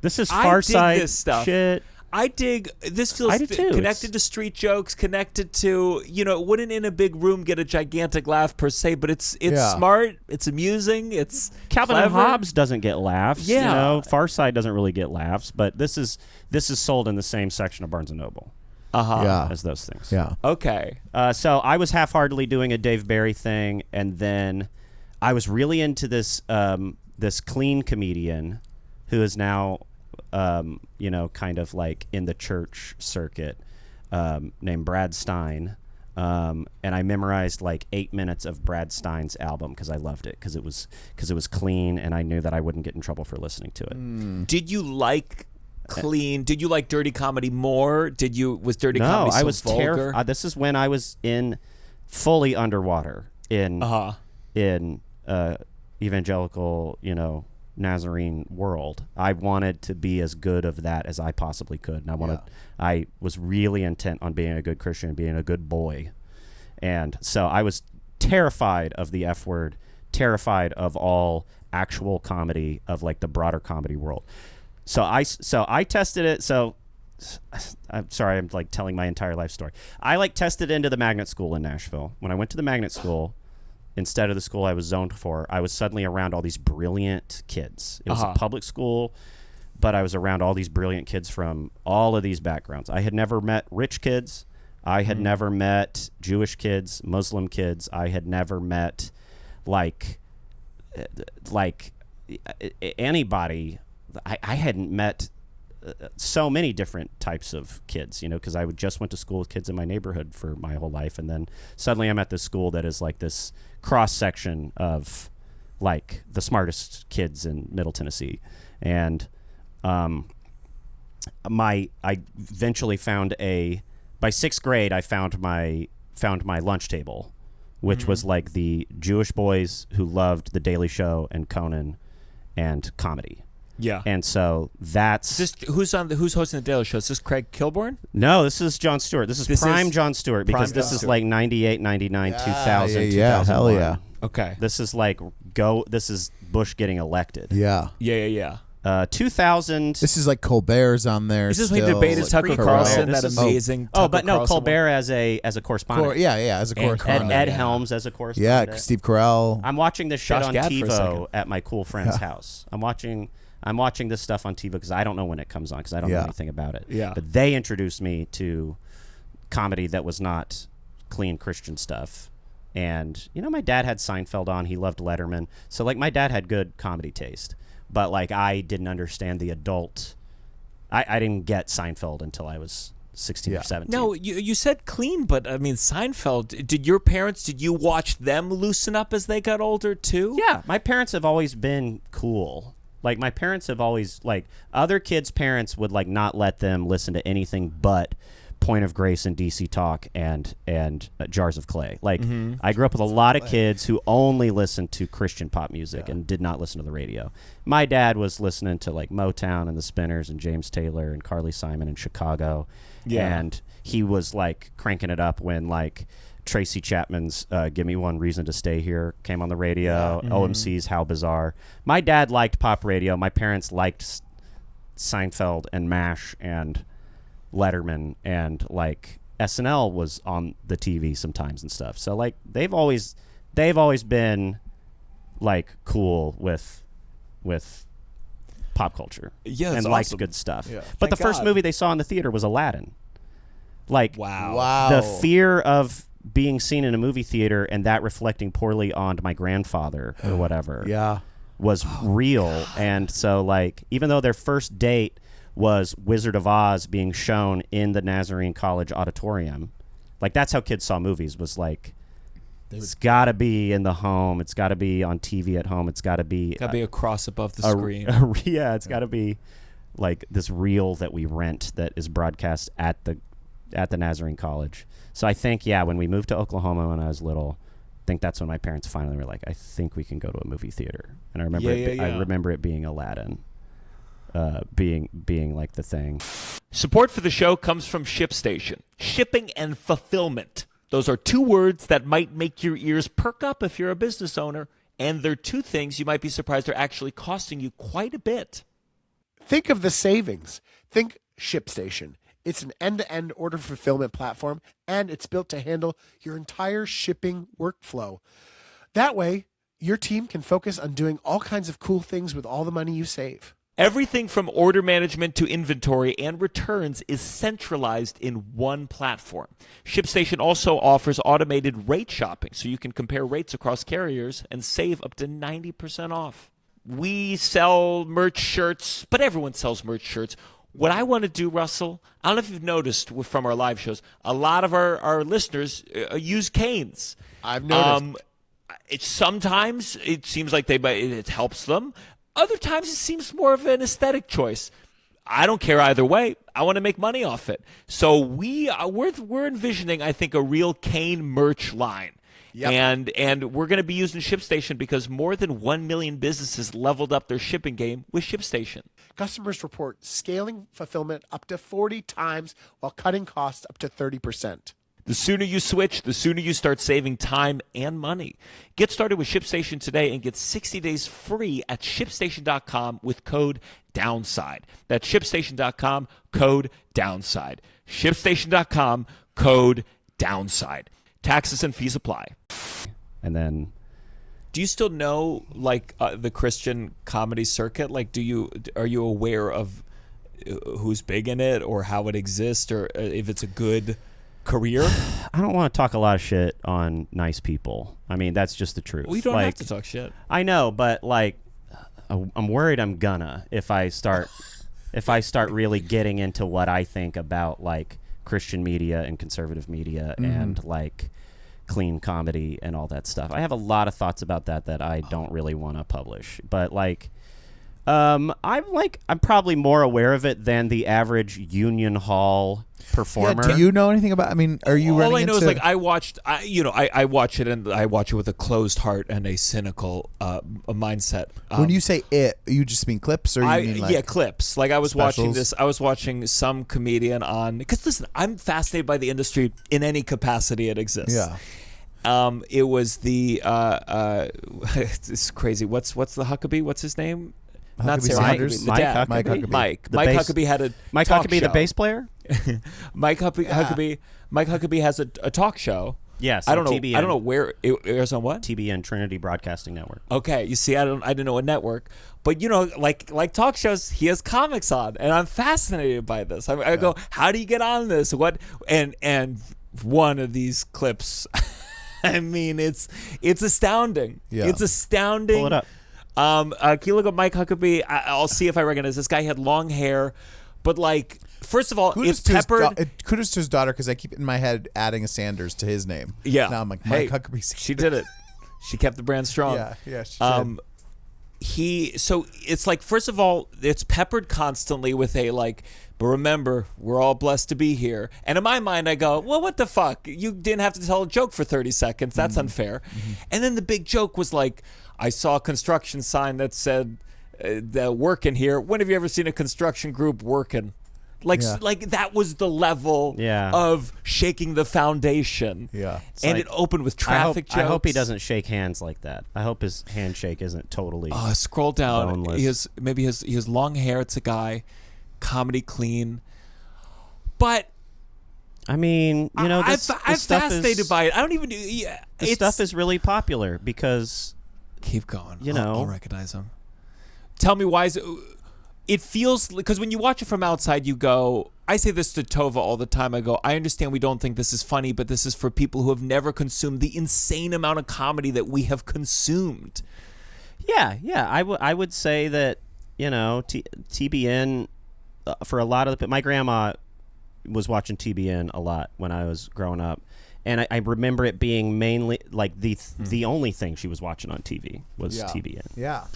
this is Far Side this stuff. Shit. I dig this. Feels connected to street jokes, connected to, it wouldn't in a big room get a gigantic laugh per se, but it's smart, it's amusing, it's Calvin clever. and Hobbes doesn't get laughs. Yeah. Far Side doesn't really get laughs, but this is sold in the same section of Barnes and Noble. As those things. Yeah. Okay. So I was half-heartedly doing a Dave Barry thing, and then I was really into this this clean comedian who is now kind of like in the church circuit, named Brad Stein. And I memorized like 8 minutes of Brad Stein's album because I loved it because it was clean, and I knew that I wouldn't get in trouble for listening to it. Did you like clean? Did you like dirty comedy more? Was dirty comedy so I was vulgar? This is when I was fully underwater in evangelical, Nazarene world. I wanted to be as good of that as I possibly could, and I was really intent on being a good Christian, being a good boy, and so I was terrified of the F word, terrified of all actual comedy of like the broader comedy world. So I tested it. So I'm sorry, I'm like telling my entire life story. I like tested into the magnet school in Nashville. When I went to the magnet school, instead of the school I was zoned for, I was suddenly around all these brilliant kids. It was a public school, but I was around all these brilliant kids from all of these backgrounds. I had never met rich kids. I had never met Jewish kids, Muslim kids. I had never met like anybody. I hadn't met so many different types of kids, because I just went to school with kids in my neighborhood for my whole life. And then suddenly I'm at this school that is like this cross section of like the smartest kids in Middle Tennessee. And I eventually found by 6th grade, I found my lunch table, which was like the Jewish boys who loved The Daily Show and Conan and comedy. Yeah. And so that's who's hosting the Daily Show? Is this Craig Kilborn? No, this is Jon Stewart. This is prime Jon Stewart, because this is like 98, 99, 2000, 2001. Hell yeah. Okay. This is like this is Bush getting elected. Yeah. 2000. This is like Colbert's on there. Is this when he debated Tucker Carlson? That amazing. But no, Colbert as a correspondent. As a correspondent. Ed Helms as a correspondent. Yeah, Steve Carell. I'm watching this shit Josh on Gad TiVo at my cool friend's house. I'm watching this stuff on TiVo because I don't know when it comes on because I don't know anything about it. Yeah. But they introduced me to comedy that was not clean Christian stuff. And, my dad had Seinfeld on. He loved Letterman. So, like, my dad had good comedy taste. But, like, I didn't understand the adult. I didn't get Seinfeld until I was 16 or 17. No, you said clean, but, I mean, Seinfeld, did you watch them loosen up as they got older, too? Yeah. My parents have always been cool. Like, my parents have always, like, other kids' parents would, like, not let them listen to anything but Point of Grace and DC Talk and Jars of Clay. Like, I grew up with a lot of kids who only listened to Christian pop music and did not listen to the radio. My dad was listening to, like, Motown and the Spinners and James Taylor and Carly Simon and Chicago. Yeah. And he was, like, cranking it up when, like, Tracy Chapman's Give Me One Reason to Stay Here came on the radio. OMC's How Bizarre. My dad liked pop radio. My parents liked Seinfeld and MASH and Letterman, and like SNL was on the TV sometimes and stuff. So like they've always been like cool with pop culture. Yeah, and liked good stuff. Yeah. But the first movie they saw in the theater was Aladdin. Like wow. The fear of being seen in a movie theater and that reflecting poorly on my grandfather or whatever was real. God. And so like even though their first date was Wizard of Oz being shown in the Nazarene College auditorium. Like, that's how kids saw movies, was like It's got to be in the home. It's got to be on TV at home. It's got to be a cross above the screen. It's got to be like this reel that we rent that is broadcast at the Nazarene College. So I think, when we moved to Oklahoma when I was little, I think that's when my parents finally were like, I think we can go to a movie theater. And I remember I remember it being Aladdin, being like the thing. Support for the show comes from ShipStation. Shipping and fulfillment. Those are two words that might make your ears perk up if you're a business owner, and they're two things you might be surprised are actually costing you quite a bit. Think of the savings. Think ShipStation. It's an end-to-end order fulfillment platform, and it's built to handle your entire shipping workflow. That way, your team can focus on doing all kinds of cool things with all the money you save. Everything from order management to inventory and returns is centralized in one platform. ShipStation also offers automated rate shopping, so you can compare rates across carriers and save up to 90% off. We sell merch shirts, but everyone sells merch shirts. What I want to do, Russell, I don't know if you've noticed from our live shows, a lot of our listeners use canes. I've noticed. Sometimes it seems like it helps them. Other times it seems more of an aesthetic choice. I don't care either way. I want to make money off it. So we're envisioning, I think, a real cane merch line. Yep. And we're going to be using ShipStation because more than 1 million businesses leveled up their shipping game with ShipStation. Customers report scaling fulfillment up to 40 times while cutting costs up to 30%. The sooner you switch, the sooner you start saving time and money. Get started with ShipStation today and get 60 days free at ShipStation.com with code DOWNSIDE. That's ShipStation.com, code DOWNSIDE. ShipStation.com, code DOWNSIDE. Taxes and fees apply. And then, do you still know the Christian comedy circuit? Like, are you aware of who's big in it or how it exists or if it's a good career? I don't want to talk a lot of shit on nice people. I mean, that's just the truth. We don't have to talk shit. I know, but I'm worried I'm gonna if I start really getting into what I think about Christian media and conservative media and clean comedy and all that stuff. I have a lot of thoughts about that I don't really want to publish. But I'm probably more aware of it than the average Union Hall performer. Do you know anything about? I mean, are you? All I know is I watch it and I watch it with a closed heart and a cynical mindset. When you say it, you just mean clips, or you mean clips? I was watching this. I was watching some comedian on because listen, I'm fascinated by the industry in any capacity it exists. Yeah. It was the it's crazy. What's the Huckabee? What's his name? Not Sarah Huckabee. Mike Huckabee. Mike Huckabee had a Mike talk Huckabee, show. the bass player. Mike Huckabee has a talk show. Yes, I don't know. TBN. I don't know where it airs on what. TBN, Trinity Broadcasting Network. Okay, you see, I didn't know what network, but like talk shows, he has comics on, and I'm fascinated by this. I go, how do you get on this? What and one of these clips, I mean, it's astounding. Yeah. It's astounding. Pull it up. Can you look up Mike Huckabee? I'll see if I recognize this guy. Had long hair, but first of all, it's peppered. Kudos to his daughter because I keep in my head adding a Sanders to his name. Yeah. Now I'm like, Mike Huckabee Sanders. She did it. She kept the brand strong. Yeah, she did. So it's first of all, it's peppered constantly with but remember, we're all blessed to be here. And in my mind, I go, well, what the fuck? You didn't have to tell a joke for 30 seconds. That's unfair. Mm-hmm. And then the big joke was I saw a construction sign that said, working here. When have you ever seen a construction group working? That was the level of shaking the foundation. Yeah. And it opened with traffic jokes. I hope he doesn't shake hands like that. I hope his handshake isn't totally scroll down. boneless. He has long hair. It's a guy. Comedy clean. But I mean, I'm fascinated by it. I don't even. Yeah, this stuff is really popular because. Keep going. I'll recognize him. Tell me why is it? It feels because when you watch it from outside, you go. I say this to Tovah all the time. I go. I understand we don't think this is funny, but this is for people who have never consumed the insane amount of comedy that we have consumed. Yeah. I would say that TBN for a lot of my grandma was watching TBN a lot when I was growing up, and I remember it being mainly like the only thing she was watching on TV was TBN. Yeah.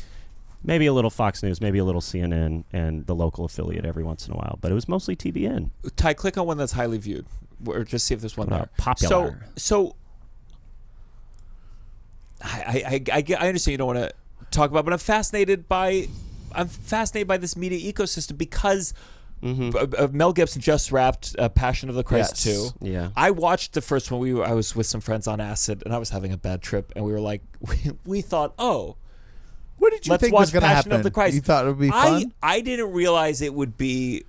Maybe a little Fox News, maybe a little CNN, and the local affiliate every once in a while, but it was mostly TBN. Ty, click on one that's highly viewed, or just see if there's one there. Popular. So I understand you don't want to talk about, but I'm fascinated by this media ecosystem because Mel Gibson just wrapped Passion of the Christ 2. Yeah. I watched the first one. I was with some friends on acid, and I was having a bad trip, and we were like, we thought, what did you think was going to happen? Of the Christ. You thought it would be fun? I didn't realize it would be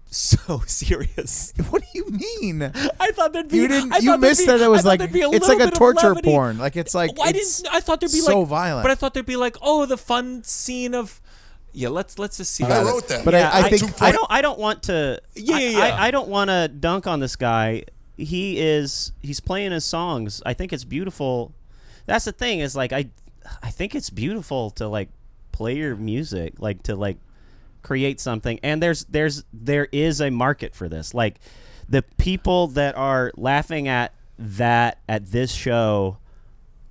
so serious. What do you mean? I thought there'd be. You missed that it was like it's like a torture porn. Like it's like I thought there'd be so like violent. But I thought there'd be like the fun scene of. Yeah, let's just see. I wrote that. But I think I don't want to. I don't want to dunk on this guy. He's playing his songs. I think it's beautiful. That's the thing is like I think it's beautiful to like play your music, like to like create something, and there is a market for this. Like the people that are laughing at this show,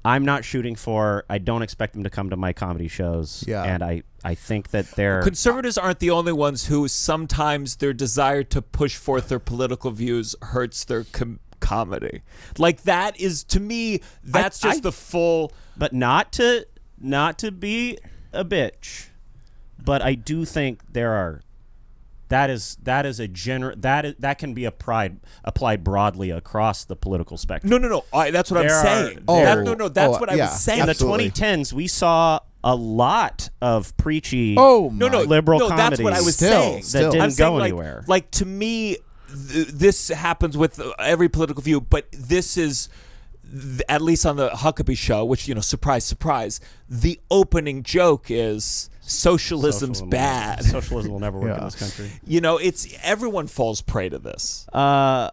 I'm not shooting for. I don't expect them to come to my comedy shows. Yeah. And I think that they're conservatives aren't the only ones who sometimes their desire to push forth their political views hurts their comedy. Like that is to me that's just the full. But not to be a bitch, but I do think there are. That is a that can be applied broadly across the political spectrum. No. That's what I'm saying. That's what I was saying. In the 2010s, we saw a lot of preachy liberal comedies. That's what I was saying. That didn't go anywhere. Like to me, this happens with every political view, but this is. At least on the Huckabee show, which, surprise, surprise, the opening joke is socialism's bad. Socialism will never work in this country. It's everyone falls prey to this. I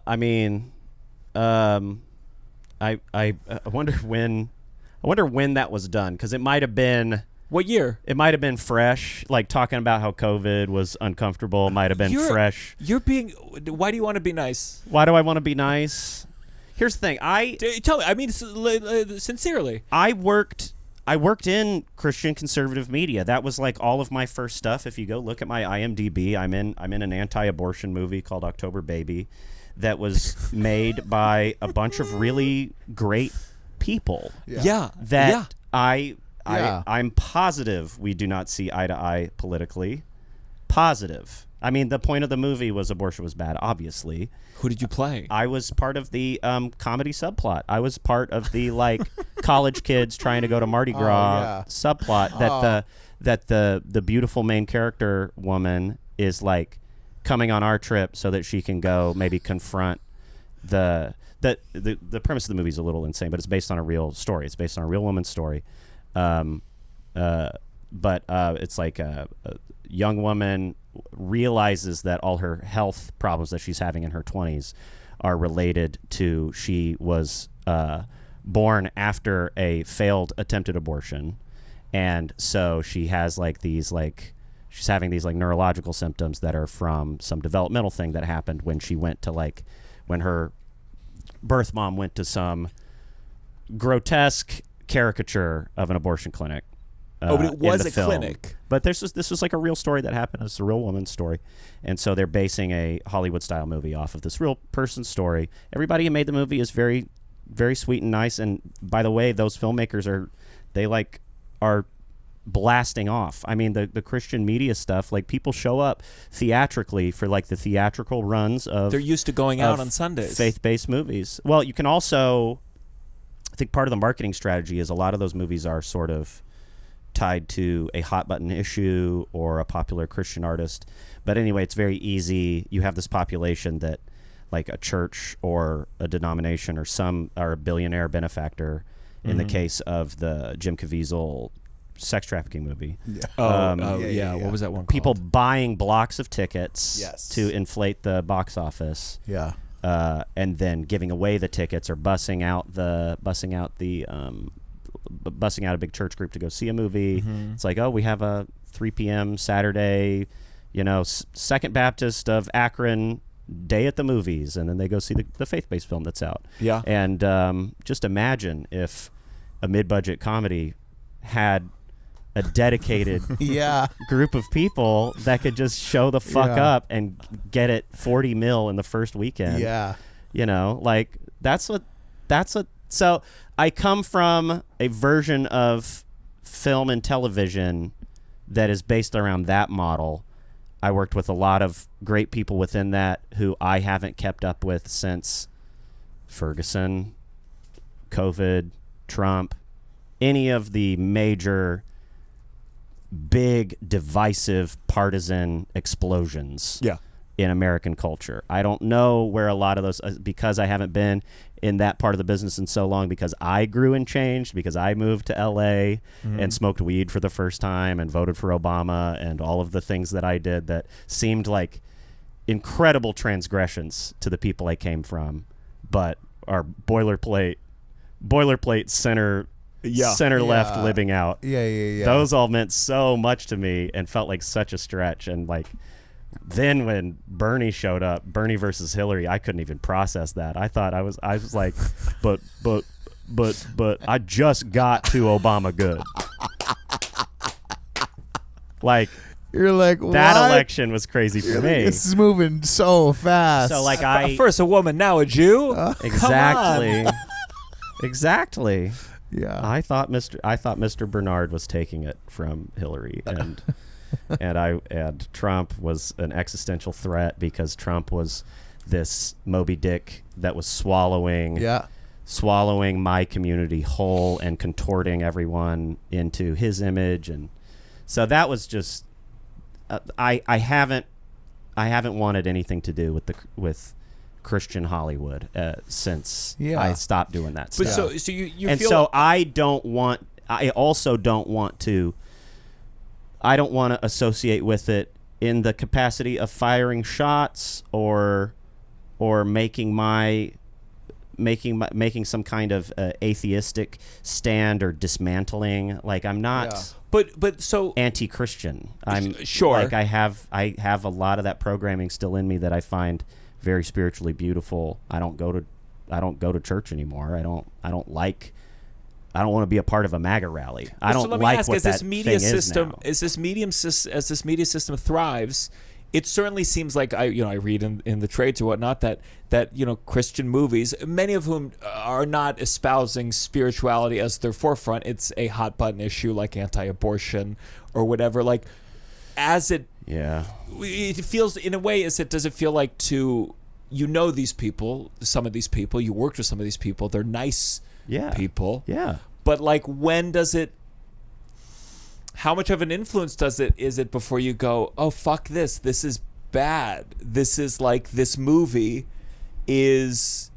wonder when that was done, because it might have been. What year? It might have been fresh, like talking about how COVID was uncomfortable. It might have been fresh. Why do you want to be nice? Why do I want to be nice? Here's the thing. Tell me. I mean, sincerely. I worked in Christian conservative media. That was like all of my first stuff. If you go look at my IMDb, I'm in an anti-abortion movie called October Baby, that was made by a bunch of really great people. I'm positive we do not see eye to eye politically. Positive. I mean, the point of the movie was abortion was bad, obviously. Who did you play? I was part of the comedy subplot. I was part of the college kids trying to go to Mardi Gras subplot that the beautiful main character woman is like coming on our trip so that she can go maybe confront the premise of the movie is a little insane, but it's based on a real story. It's based on a real woman's story. But it's like a young woman realizes that all her health problems that she's having in her 20s are related to she was born after a failed attempted abortion, and so she has she's having these neurological symptoms that are from some developmental thing that happened when she went to when her birth mom went to some grotesque caricature of an abortion clinic. But it was a clinic. But this was like a real story that happened. It's a real woman's story. And so they're basing a Hollywood-style movie off of this real person's story. Everybody who made the movie is very, very sweet and nice. And by the way, those filmmakers are blasting off. I mean, the Christian media stuff, people show up theatrically for the theatrical runs of... They're used to going out on Sundays. Faith-based movies. Well, you can also... I think part of the marketing strategy is a lot of those movies are sort of tied to a hot button issue or a popular Christian artist. But anyway, it's very easy. You have this population that a church or a denomination or a billionaire benefactor in the case of the Jim Caviezel sex trafficking movie. Yeah. What was that one called? People buying blocks of tickets to inflate the box office. Yeah. And then giving away the tickets or bussing out a big church group to go see a movie. Mm-hmm. It's we have a 3 p.m. Saturday, Second Baptist of Akron day at the movies, and then they go see the faith-based film that's out. Yeah. And just imagine if a mid-budget comedy had a dedicated group of people that could just show the fuck up and get it 40 mil in the first weekend. Yeah. You know, like that's what so I come from a version of film and television that is based around that model. I worked with a lot of great people within that who I haven't kept up with since Ferguson, COVID, Trump, any of the major big divisive partisan explosions in American culture. I don't know where a lot of those, because I haven't been in that part of the business in so long, because I grew and changed, because I moved to LA and smoked weed for the first time and voted for Obama and all of the things that I did that seemed like incredible transgressions to the people I came from, but are boilerplate center left living out. Yeah. Those all meant so much to me and felt like such a stretch. And like then when Bernie showed up, Bernie versus Hillary, I couldn't even process that. I thought I was like, but I just got to Obama good. Like, you're like, that what? election was crazy for me. This is moving so fast. So like first a woman, now a Jew. Exactly. Yeah. I thought Mr. Bernard was taking it from Hillary, and and Trump was an existential threat because Trump was this Moby Dick that was swallowing my community whole and contorting everyone into his image. And so that was just I haven't wanted anything to do with Christian Hollywood since I stopped doing that stuff. But so you and feel so I also don't want to associate with it in the capacity of firing shots or making some kind of atheistic stand or dismantling. Like I'm not but so anti-Christian. I'm sure. Like I have a lot of that programming still in me that I find very spiritually beautiful. I don't go to church anymore. I don't want to be a part of a MAGA rally. I don't like what that thing is now. As this media system thrives, it certainly seems like I read in the trades or whatnot that Christian movies, many of whom are not espousing spirituality as their forefront. It's a hot button issue like anti-abortion or whatever. Like as it feels in a way. Does it feel like these people, some of these people, you worked with some of these people, they're nice people. Yeah. But like when does it, how much of an influence is it before you go, oh fuck this is bad. This is like this movie is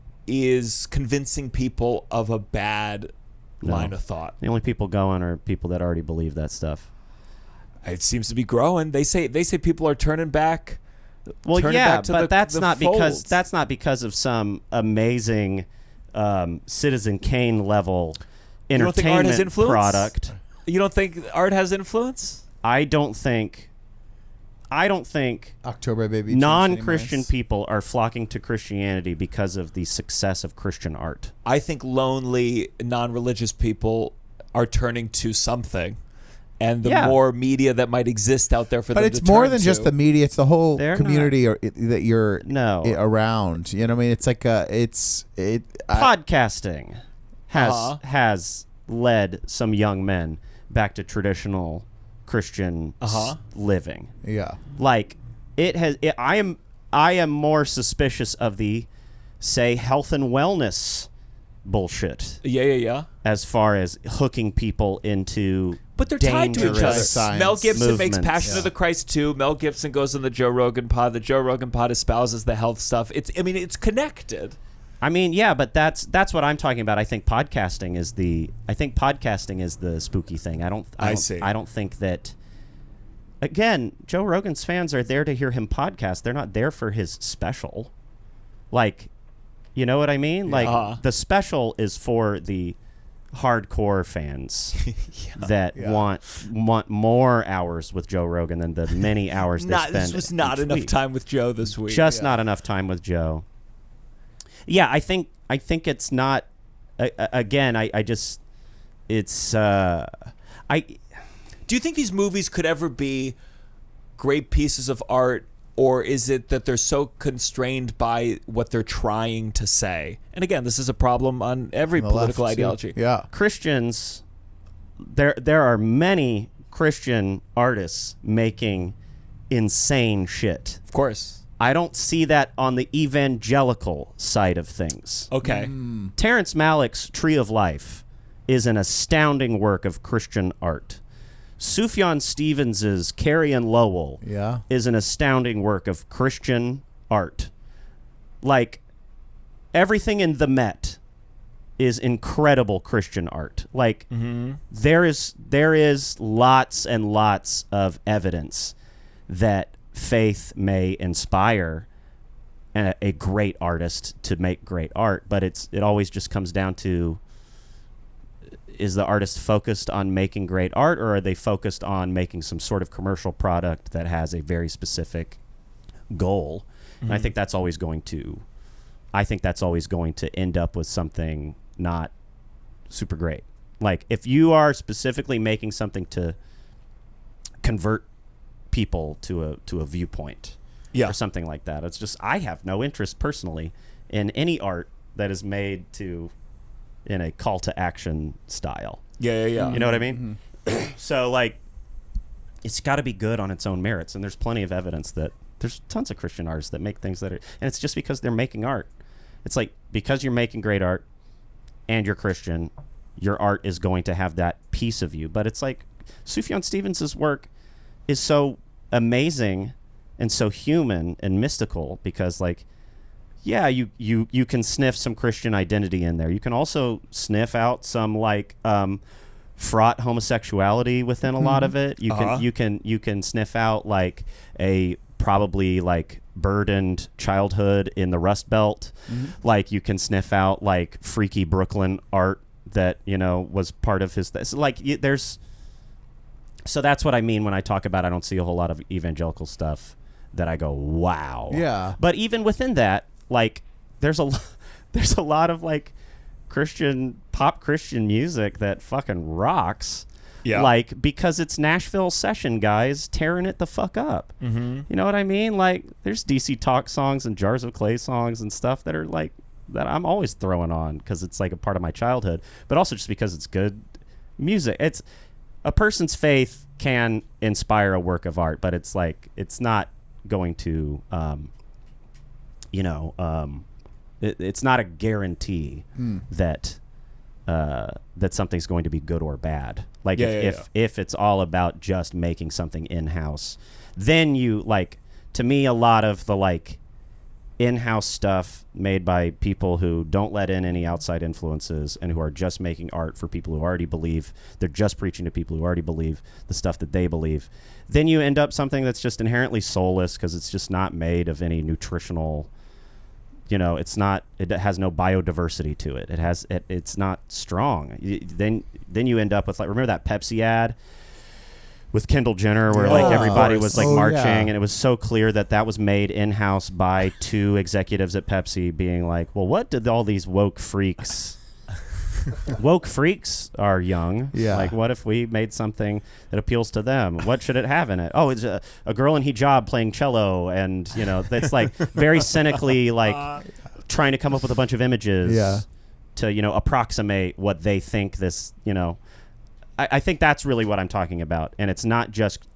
convincing people of a bad line of thought. The only people going are people that already believe that stuff. It seems to be growing. They say people are turning back. Well, but that's not folds. because of some amazing Citizen Kane level entertainment think art has influence? Product. You don't think art has influence? I don't think October Baby non-Christian people are flocking to Christianity because of the success of Christian art. I think lonely non-religious people are turning to something. And the more media that might exist out there for them to turn to. But it's more than just the media. It's the whole community that you're around. You know what I mean? It's like podcasting has led some young men back to traditional Christian living. Yeah. Like it has. I am more suspicious of the, say, health and wellness bullshit. Yeah. As far as hooking people into. But they're tied to each other. Mel Gibson makes Passion of the Christ 2. Mel Gibson goes on the Joe Rogan pod. The Joe Rogan pod espouses the health stuff. It's connected. I mean, yeah, but that's what I'm talking about. I think podcasting is the spooky thing. I don't think that. Again, Joe Rogan's fans are there to hear him podcast. They're not there for his special. Like, you know what I mean? Like the special is for the hardcore fans that want more hours with Joe Rogan than the many hours they spend. This was not enough time with Joe this week. Just not enough time with Joe. Yeah, I think it's not. Again, I just it's Do you think these movies could ever be great pieces of art, or is it that they're so constrained by what they're trying to say? And again, this is a problem on every political ideology. Yeah. Christians, there are many Christian artists making insane shit. Of course. I don't see that on the evangelical side of things. Okay. Terrence Malick's Tree of Life is an astounding work of Christian art. Sufjan Stevens's Carrie and Lowell is an astounding work of Christian art. Like, everything in The Met is incredible Christian art. Like, there is lots and lots of evidence that faith may inspire a great artist to make great art, but it always just comes down to, is the artist focused on making great art, or are they focused on making some sort of commercial product that has a very specific goal? And I think that's always going to end up with something not super great. Like, if you are specifically making something to convert people to a viewpoint or something like that, it's just, I have no interest personally in any art that is made in a call to action style. Yeah. You know what I mean? So, like, it's got to be good on its own merits, and there's plenty of evidence that there's tons of Christian artists that make things that are, and it's just because they're making art. It's like, because you're making great art and you're Christian, your art is going to have that piece of you. But it's like, Sufjan Stevens' work is so amazing and so human and mystical because, like, yeah, you can sniff some Christian identity in there. You can also sniff out some, like, fraught homosexuality within a lot of it. You can sniff out, like, a probably, like, burdened childhood in the Rust Belt. Like, you can sniff out, like, freaky Brooklyn art that, you know, was part of his so that's what I mean when I talk about I don't see a whole lot of evangelical stuff that I go, wow. Yeah. But even within that, like, there's a lot of, like, pop Christian music that fucking rocks. Yeah. Like, because it's Nashville session guys tearing it the fuck up. You know what I mean? Like, there's DC Talk songs and Jars of Clay songs and stuff that are, like, that I'm always throwing on because it's, like, a part of my childhood, but also just because it's good music. It's a person's faith can inspire a work of art, but it's like, it's not going to, it's not a guarantee that that something's going to be good or bad. Like, if it's all about just making something in-house, then you, like, to me, a lot of the, like, in-house stuff made by people who don't let in any outside influences and who are just making art for people who already believe, they're just preaching to people who already believe the stuff that they believe, then you end up something that's just inherently soulless because it's just not made of any nutritional, you know, it has no biodiversity to it. It's not strong. Then you end up with, like, remember that Pepsi ad with Kendall Jenner where, like, everybody was, like, marching, and it was so clear that was made in-house by two executives at Pepsi being like, well, what did all these woke freaks are young. Like, what if we made something that appeals to them? What should it have in it? Oh, it's a girl in hijab playing cello, and, you know, that's, like, very cynically, like, trying to come up with a bunch of images to, you know, approximate what they think this, you know. I think that's really what I'm talking about, and it's not just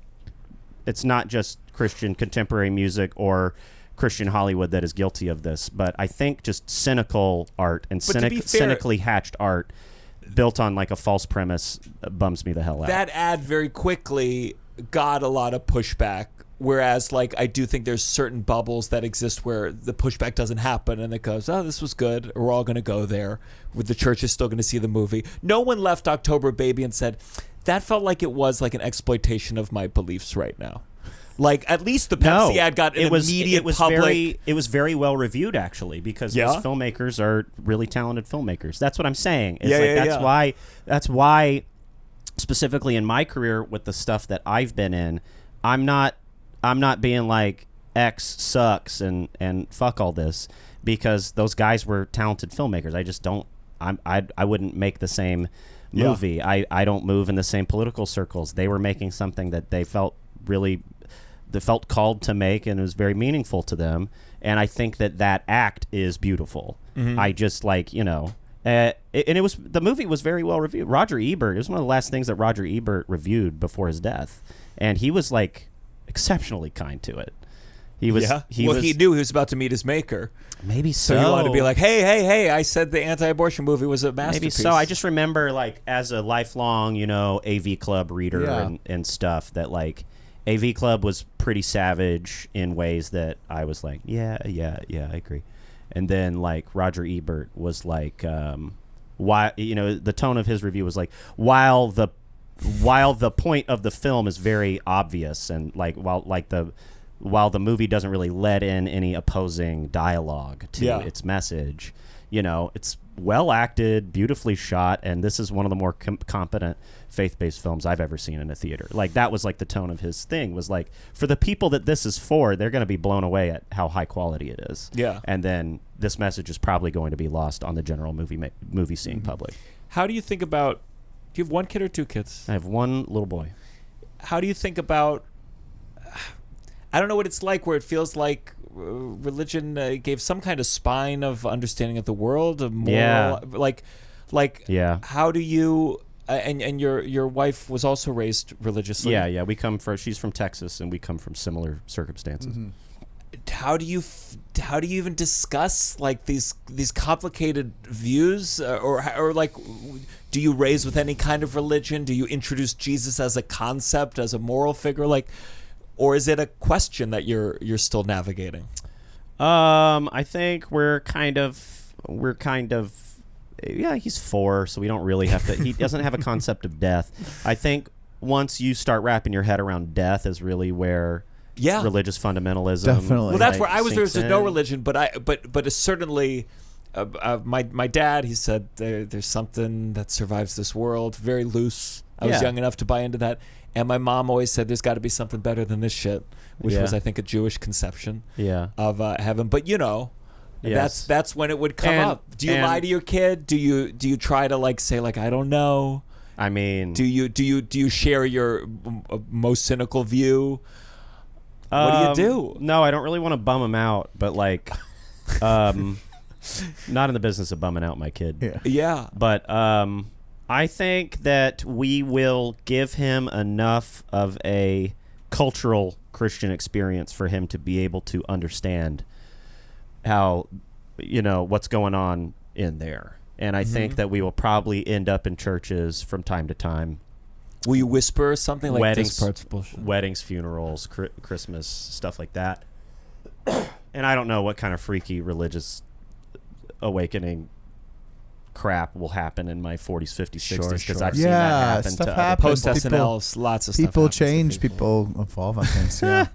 Christian contemporary music or Christian Hollywood that is guilty of this, but I think just cynical art and cynically hatched art built on, like, a false premise bums me the hell out. That ad very quickly got a lot of pushback, whereas, like, I do think there's certain bubbles that exist where the pushback doesn't happen and it goes, oh, this was good, we're all going to go there, the church is still going to see the movie. No one left October Baby and said, that felt like it was, like, an exploitation of my beliefs right now. Like at least the Pepsi ad got an immediate public. It was very well reviewed actually because these filmmakers are really talented filmmakers. That's what I'm saying. That's why specifically in my career with the stuff that I've been in, I'm not being like X sucks and fuck all this because those guys were talented filmmakers. I just don't. I wouldn't make the same movie. I don't move in the same political circles. They were making something that they felt called to make, and it was very meaningful to them. And I think that act is beautiful. I just and it was, the movie was very well reviewed. Roger Ebert, it was one of the last things that Roger Ebert reviewed before his death, and he was like exceptionally kind to it. He knew he was about to meet his maker. Maybe so. So he wanted to be like, hey, I said the anti-abortion movie was a masterpiece. Maybe so. I just remember, like, as a lifelong, AV Club reader and stuff, that, like, AV Club was pretty savage in ways that I was like, yeah, I agree. And then, like, Roger Ebert was like, the tone of his review was like, while the point of the film is very obvious, and, like, while the movie doesn't really let in any opposing dialogue to its message, it's well acted, beautifully shot, and this is one of the more competent faith-based films I've ever seen in a theater. Like, that was like the tone of his thing, was like, for the people that this is for, they're going to be blown away at how high quality it is. Yeah. And then this message is probably going to be lost on the general movie seeing public. How do you think about, do you have one kid or two kids? I have one little boy. How do you think about, I don't know what it's like where it feels like religion gave some kind of spine of understanding of the world, of moral, how do you, and your wife was also raised religiously. Yeah, she's from Texas, and we come from similar circumstances. Mm-hmm. How do you even discuss like these complicated views, or like, do you raise with any kind of religion? Do you introduce Jesus as a concept, as a moral figure, like? Or is it a question that you're still navigating? I think we're kind of he's 4, so we don't really have to. He doesn't have a concept of death. I think once you start wrapping your head around death is really where religious fundamentalism. Definitely. Well, that's where I was. There's no religion, but certainly. My dad, he said there's something that survives this world. Very loose. I was young enough to buy into that. And my mom always said there's got to be something better than this shit, which was, I think, a Jewish conception of heaven. But that's when it would come up. Do you lie to your kid? Do you try to like say like I don't know? I mean, do you share your most cynical view? What do you do? No, I don't really want to bum him out, but like, not in the business of bumming out my kid. Yeah. But I think that we will give him enough of a cultural Christian experience for him to be able to understand how, what's going on in there. And I think that we will probably end up in churches from time to time. Will you whisper something like weddings, this part's bullshit? Weddings, funerals, Christmas, stuff like that. And I don't know what kind of freaky religious awakening crap will happen in my 40s, 50s, 60s, because I've seen that happen. Stuff to happens. Post SNL, lots of stuff. People change. People evolve on things. Yeah.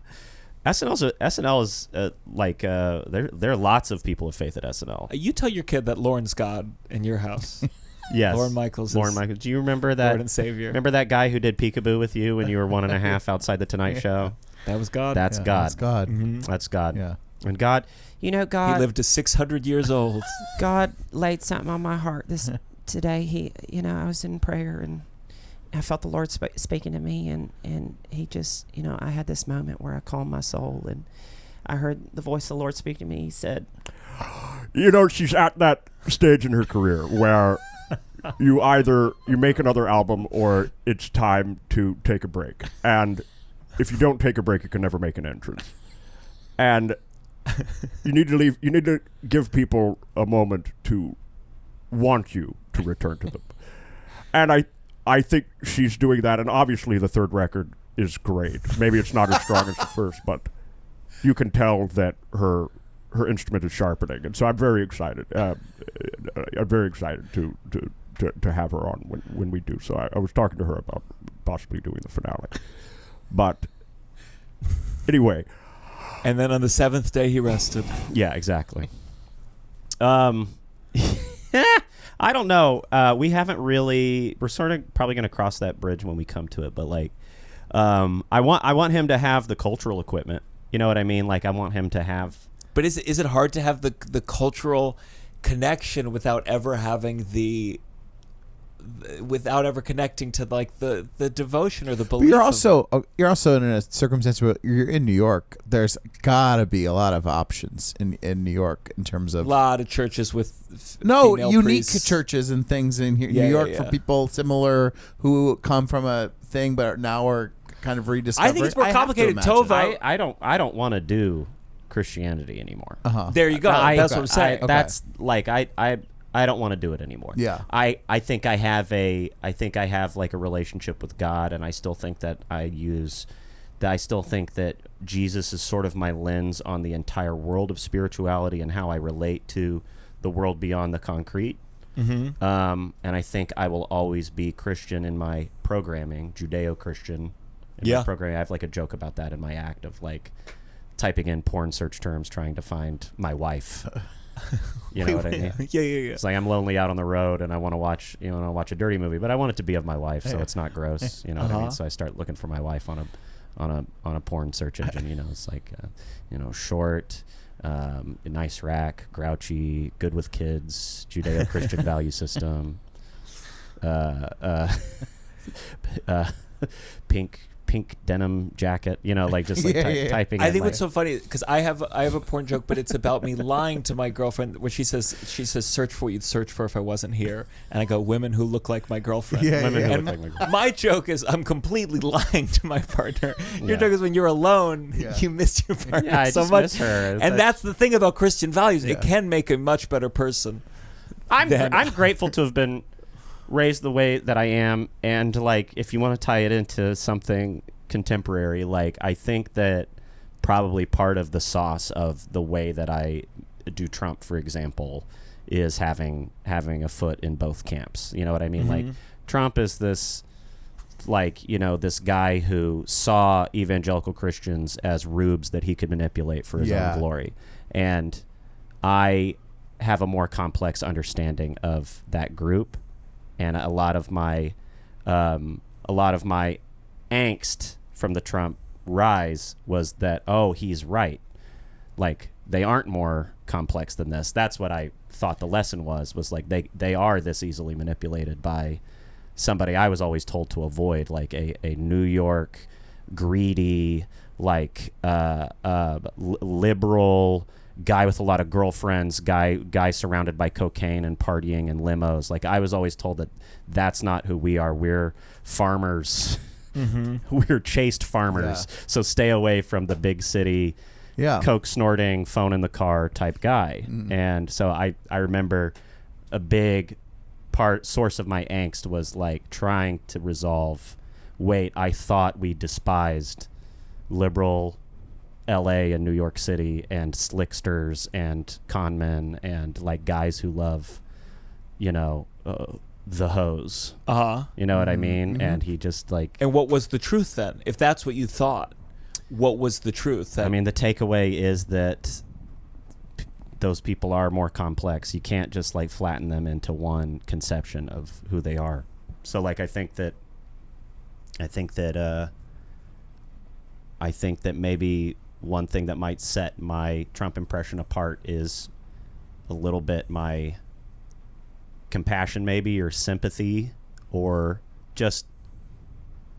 SNL is there are lots of people of faith at SNL. You tell your kid that Lauren's God in your house. Yes, Lauren Michaels. Do you remember that? Lord and Savior. Remember that guy who did peekaboo with you when you were 1.5 outside the Tonight Show? That was God. That's God. That's God. Mm-hmm. That's God. Yeah. And God, God. He lived to 600 years old. God laid something on my heart today. He, I was in prayer and I felt the Lord speaking to me, and he just, I had this moment where I calmed my soul, and I heard the voice of the Lord speak to me. He said, she's at that stage in her career where you either make another album or it's time to take a break. And if you don't take a break, you can never make an entrance. And you need to leave. You need to give people a moment to want you to return to them. And I think she's doing that. And obviously the third record is great. Maybe it's not as strong as the first, but you can tell that her instrument is sharpening. And so I'm very excited. I'm very excited to have her on when we do. So I was talking to her about possibly doing the finale. But Anyway. And then on the 7th day he rested. Yeah, exactly. I don't know. We haven't really. We're sort of probably going to cross that bridge when we come to it. But like, I want him to have the cultural equipment. You know what I mean? Like, I want him to have. But is it hard to have the cultural connection without ever having without ever connecting to like the devotion or the belief? But you're also in a circumstance where you're in New York. There's gotta be a lot of options in New York in terms of a lot of churches with unique priests. churches and things in here. New York for people similar who come from a thing but now are kind of rediscovering. I think it's more complicated. Tovah, I don't want to do Christianity anymore. There you go. That's what I'm saying. That's like I don't want to do it anymore. Yeah. I think I have like a relationship with God, and I still think that I still think that Jesus is sort of my lens on the entire world of spirituality and how I relate to the world beyond the concrete. Mm-hmm. And I think I will always be Christian in my programming, Judeo-Christian in my programming. I have like a joke about that in my act of like typing in porn search terms trying to find my wife. You know what I mean? Yeah. It's like I'm lonely out on the road and I want to watch a dirty movie, but I want it to be of my wife, so it's not gross. You know what I mean? So I start looking for my wife on a porn search engine. You know, it's like short, nice rack, grouchy, good with kids, Judeo-Christian value system, pink denim jacket, like just like typing. I think what's so funny because I have a porn joke, but it's about me lying to my girlfriend where she says search for what you'd search for if I wasn't here, and I go women who look like my girlfriend. Women who and look like my girlfriend. My joke is I'm completely lying to my partner. Your joke is when you're alone, you miss your partner I so just much. miss her. And that's the thing about Christian values; it can make a much better person. I'm grateful to have been raised the way that I am, and like if you want to tie it into something contemporary, like I think that probably part of the sauce of the way that I do Trump, for example, is having a foot in both camps. You know what I mean? Like Trump is this this guy who saw evangelical Christians as rubes that he could manipulate for his own glory, and I have a more complex understanding of that group. And a lot of my angst from the Trump rise was that, he's right. Like, they aren't more complex than this. That's what I thought the lesson was like they are this easily manipulated by somebody I was always told to avoid, like a New York, greedy, like liberal guy with a lot of girlfriends, guy surrounded by cocaine and partying and limos. Like I was always told that that's not who we are. We're farmers. We're chaste farmers. So stay away from the big city, coke snorting, phone in the car type guy. And so I remember a big source of my angst was like trying to resolve, I thought we despised liberal LA and New York City and slicksters and con men and like guys who love, the hose. You know what I mean? And he just like. And what was the truth then? If that's what you thought, what was the truth? I mean, the takeaway is that those people are more complex. You can't just like flatten them into one conception of who they are. So like I think that maybe one thing that might set my Trump impression apart is a little bit my compassion maybe, or sympathy, or just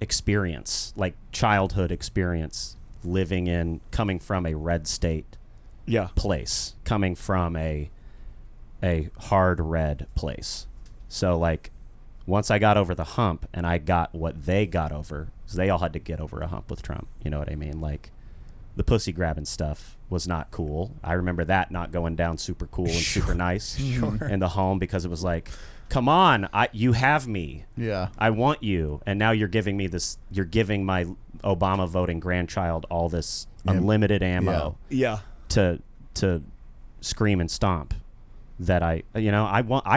experience, like childhood experience, coming from a red state place, coming from a hard red place. So like once I got over the hump and I got what they got over, because they all had to get over a hump with Trump, you know what I mean? Like the pussy grabbing stuff was not cool. I remember that not going down super cool and super nice in the home, because it was like, come on, you have me. Yeah. I want you. And now you're giving me this, you're giving my Obama voting grandchild all this unlimited ammo to scream and stomp that I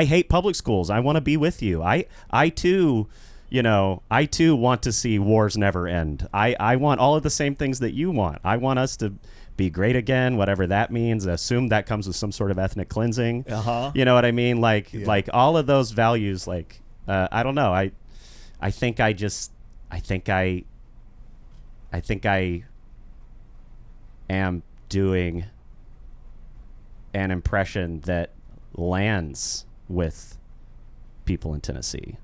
hate public schools. I want to be with you. I too you know, I too want to see wars never end. I want all of the same things that you want. I want us to be great again, whatever that means. Assume that comes with some sort of ethnic cleansing. You know what I mean? Like all of those values. Like I don't know. I think I am doing an impression that lands with people in Tennessee.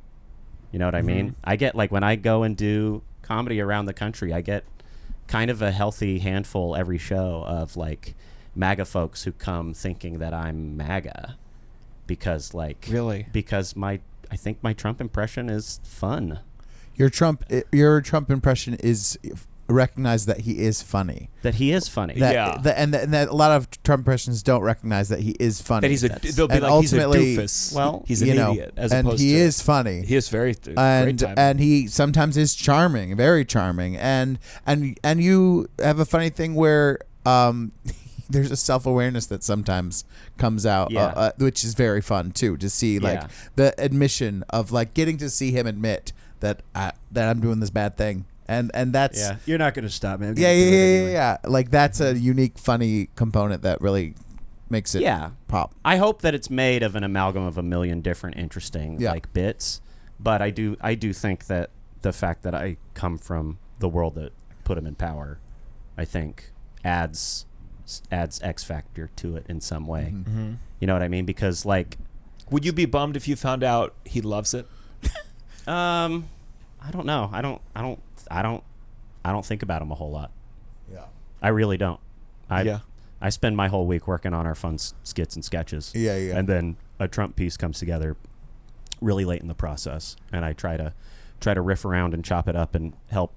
You know what I mean? I get, like, when I go and do comedy around the country, I get kind of a healthy handful every show of, like, MAGA folks who come thinking that I'm MAGA because, like, because I think my Trump impression is fun. Your Trump impression is recognize that he is funny. That he is funny. And that a lot of Trump impressions don't recognize that he is funny. That they'll be like, he's a doofus. Well, he's an idiot. As and opposed he to, is funny. He is very and he sometimes is charming, very charming. And you have a funny thing where there's a self-awareness that sometimes comes out, which is very fun too, to see like the admission of like getting to see him admit that I'm doing this bad thing. And that's you're not going to stop me. Yeah. Like that's a unique, funny component that really makes it pop. I hope that it's made of an amalgam of a million different interesting like bits, but I do think that the fact that I come from the world that put him in power, I think adds X factor to it in some way. You know what I mean? Because like, would you be bummed if you found out he loves it? I don't know. I don't think about him a whole lot. Yeah. I really don't. I spend my whole week working on our fun skits and sketches. Yeah. And then a Trump piece comes together really late in the process, and I try to riff around and chop it up and help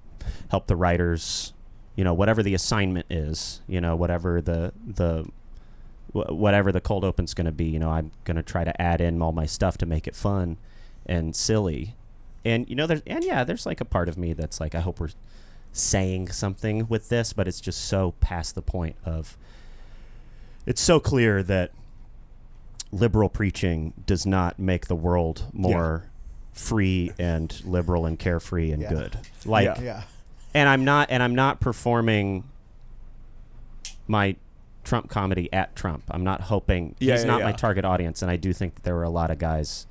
the writers, you know, whatever the assignment is, you know, whatever the cold open's going to be, you know, I'm going to try to add in all my stuff to make it fun and silly. And, you know, there's like a part of me that's like, I hope we're saying something with this, but it's just so past the point of, it's so clear that liberal preaching does not make the world more free and liberal and carefree and good. Like, and I'm not performing my Trump comedy at Trump. I'm not hoping he's not my target audience. And I do think that there were a lot of guys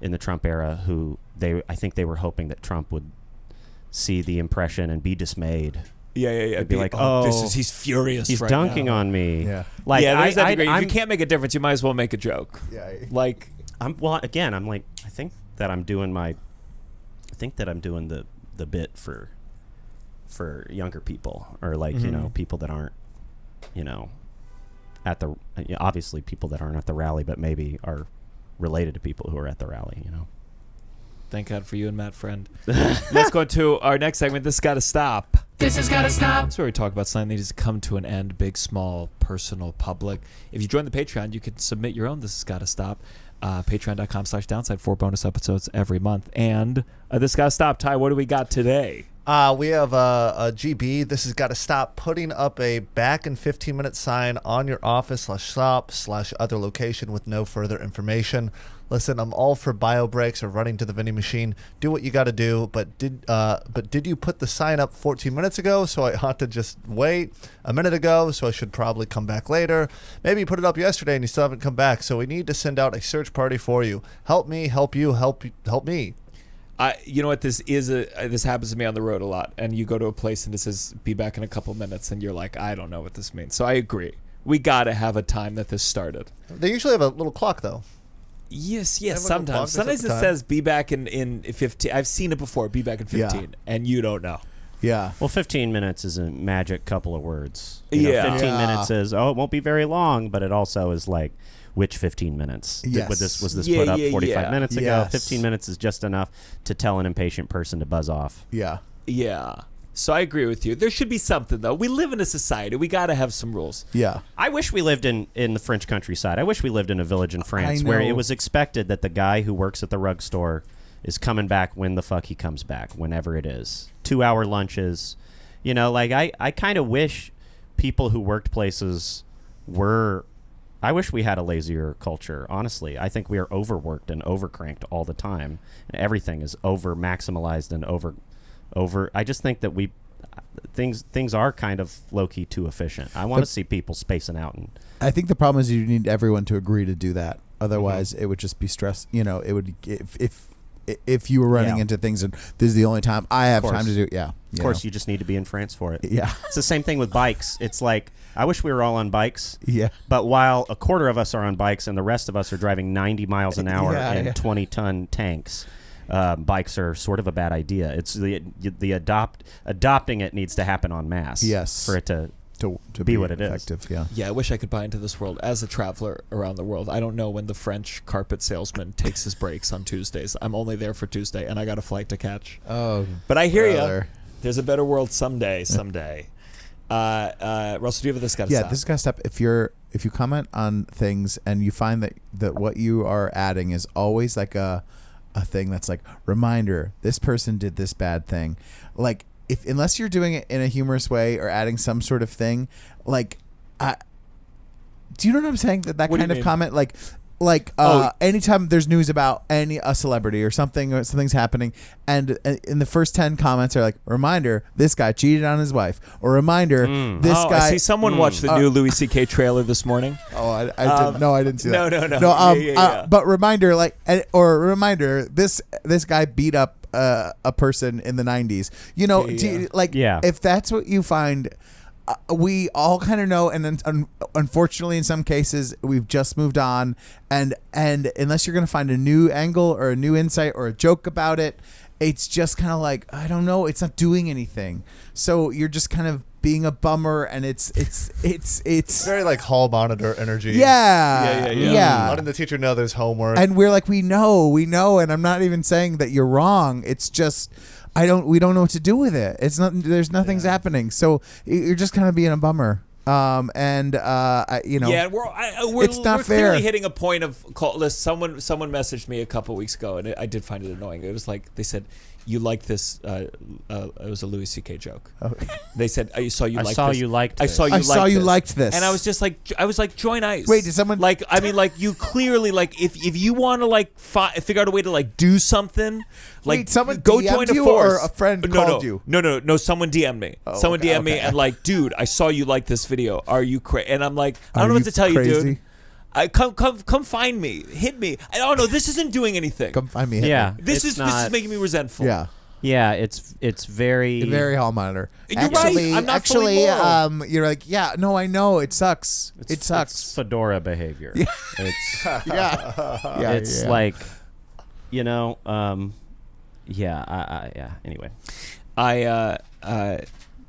in the Trump era who I think they were hoping that Trump would see the impression and be dismayed. Yeah. Be like, oh, he's furious. He's right dunking now. on me. Yeah. Like, there's that degree. If you can't make a difference, you might as well make a joke. Yeah. Like, I'm like, I think that I'm doing the bit for younger people, or like, you know, people that aren't, you know, obviously people that aren't at the rally, but maybe are related to people who are at the rally, you know. Thank God for you and Matt Friend. Let's go to our next segment. This has got to stop. This has got to stop. That's where we talk about something that needs to come to an end, big, small, personal, public. If you join the Patreon, you can submit your own This Has Got to Stop. Patreon.com/downside. 4 bonus episodes every month. And This Got to Stop. Ty, what do we got today? We have a GB. This has got to stop putting up a back in 15-minute sign on your office/shop/other location with no further information. Listen, I'm all for bio breaks or running to the vending machine. Do what you got to do. But did you put the sign up 14 minutes ago? So I ought to just wait a minute ago. So I should probably come back later. Maybe you put it up yesterday and you still haven't come back. So we need to send out a search party for you. Help me, help you, help me. You know what, this happens to me on the road a lot, and you go to a place and it says be back in a couple minutes, and you're like, I don't know what this means. So I agree, we got to have a time that this started. They usually have a little clock though. Yes, sometimes it says be back in 15. I've seen it before, be back in 15, and you don't know. Yeah. Well, 15 minutes is a magic couple of words. You know, 15 minutes is, it won't be very long, but it also is like, which 15 minutes? Yes. Was this put up 45 minutes ago? Yes. 15 minutes is just enough to tell an impatient person to buzz off. Yeah. Yeah. So I agree with you. There should be something, though. We live in a society. We got to have some rules. Yeah. I wish we lived in the French countryside. I wish we lived in a village in France where it was expected that the guy who works at the rug store is coming back when the fuck he comes back, whenever it is. 2-hour lunches. You know, like I kind of wish people who worked places were I wish we had a lazier culture, honestly. I think we are overworked and overcranked all the time. And everything is over-maximalized and over. I just think that things are kind of low-key too efficient. I want to see people spacing out. And I think the problem is you need everyone to agree to do that. Otherwise, it would just be stress. You know, it would if you were running into things and this is the only time I have time to do it. Yeah. Of course, you just need to be in France for it. Yeah. It's the same thing with bikes. It's like, I wish we were all on bikes. Yeah. But while a quarter of us are on bikes and the rest of us are driving 90 miles an hour in 20-ton tanks, bikes are sort of a bad idea. It's adopting it needs to happen en masse. Yes. For it to be what it effective, is. Yeah. Yeah, I wish I could buy into this world. As a traveler around the world, I don't know when the French carpet salesman takes his breaks on Tuesdays. I'm only there for Tuesday, and I got a flight to catch. Oh, but I hear you. There's a better world someday. Russell, do you have this got to stop? Yeah, this got to stop. If you comment on things and you find that what you are adding is always like a thing that's like, reminder, this person did this bad thing. Like, unless you're doing it in a humorous way or adding some sort of thing, like, do you know what I'm saying? That kind of comment, like anytime there's news about a celebrity or something's happening, and in the first 10 comments are like, reminder, this guy cheated on his wife, or reminder, this guy. I see someone watched the new Louis C.K. trailer this morning. Oh, I didn't. No, I didn't see that. No. But reminder, reminder, this guy beat up a person in the 90s. You know, if that's what you find. We all kind of know, and then unfortunately, in some cases, we've just moved on. And unless you're going to find a new angle or a new insight or a joke about it, it's just kind of like, I don't know, it's not doing anything. So you're just kind of being a bummer, and it's very like hall monitor energy. Yeah. Letting the teacher know there's homework, and we're like, we know, and I'm not even saying that you're wrong. It's just. We don't know what to do with it. It's not. There's nothing's happening. So you're just kind of being a bummer. Yeah, we're it's not fair. Clearly hitting a point of someone messaged me a couple weeks ago, and I did find it annoying. It was like they said, "You like this?" It was a Louis C.K. joke. Okay. They said, "I saw you I liked saw this." You liked. I this. saw you. I saw you liked this, and I was just like, join ice. Wait, did someone you clearly if you want to figure out a way to do something, someone go DM'd join a you force. Or a friend called you? No. Someone DM'd me. Someone DM'd me and dude, I saw you like this video. Are you crazy? And I'm like, I don't know what to tell you, dude. Come find me, hit me. I don't know. This isn't doing anything. Come find me. This is making me resentful. Yeah, it's very hall monitor. You're right. I'm not fully moral. You're like, yeah, no, I know it sucks. It sucks. It's fedora behavior. Yeah. It's it's like, Anyway,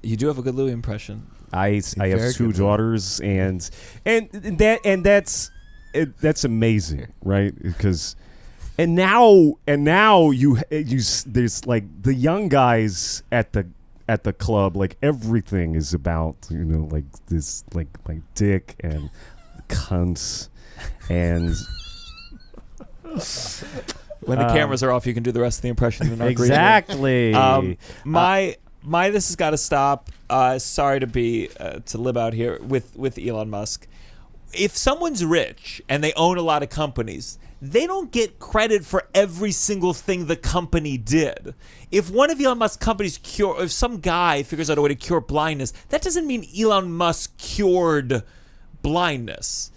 you do have a good Louis impression. I have two daughters, and that's amazing, right? Because. And now you there's like the young guys at the club, like everything is about like this like dick and cunts and when the cameras are off, you can do the rest of the impression. Exactly. My this has got to stop. Sorry to live out here with Elon Musk. If someone's rich and they own a lot of companies, they don't get credit for every single thing the company did. If one of Elon Musk's companies if some guy figures out a way to cure blindness, that doesn't mean Elon Musk cured blindness.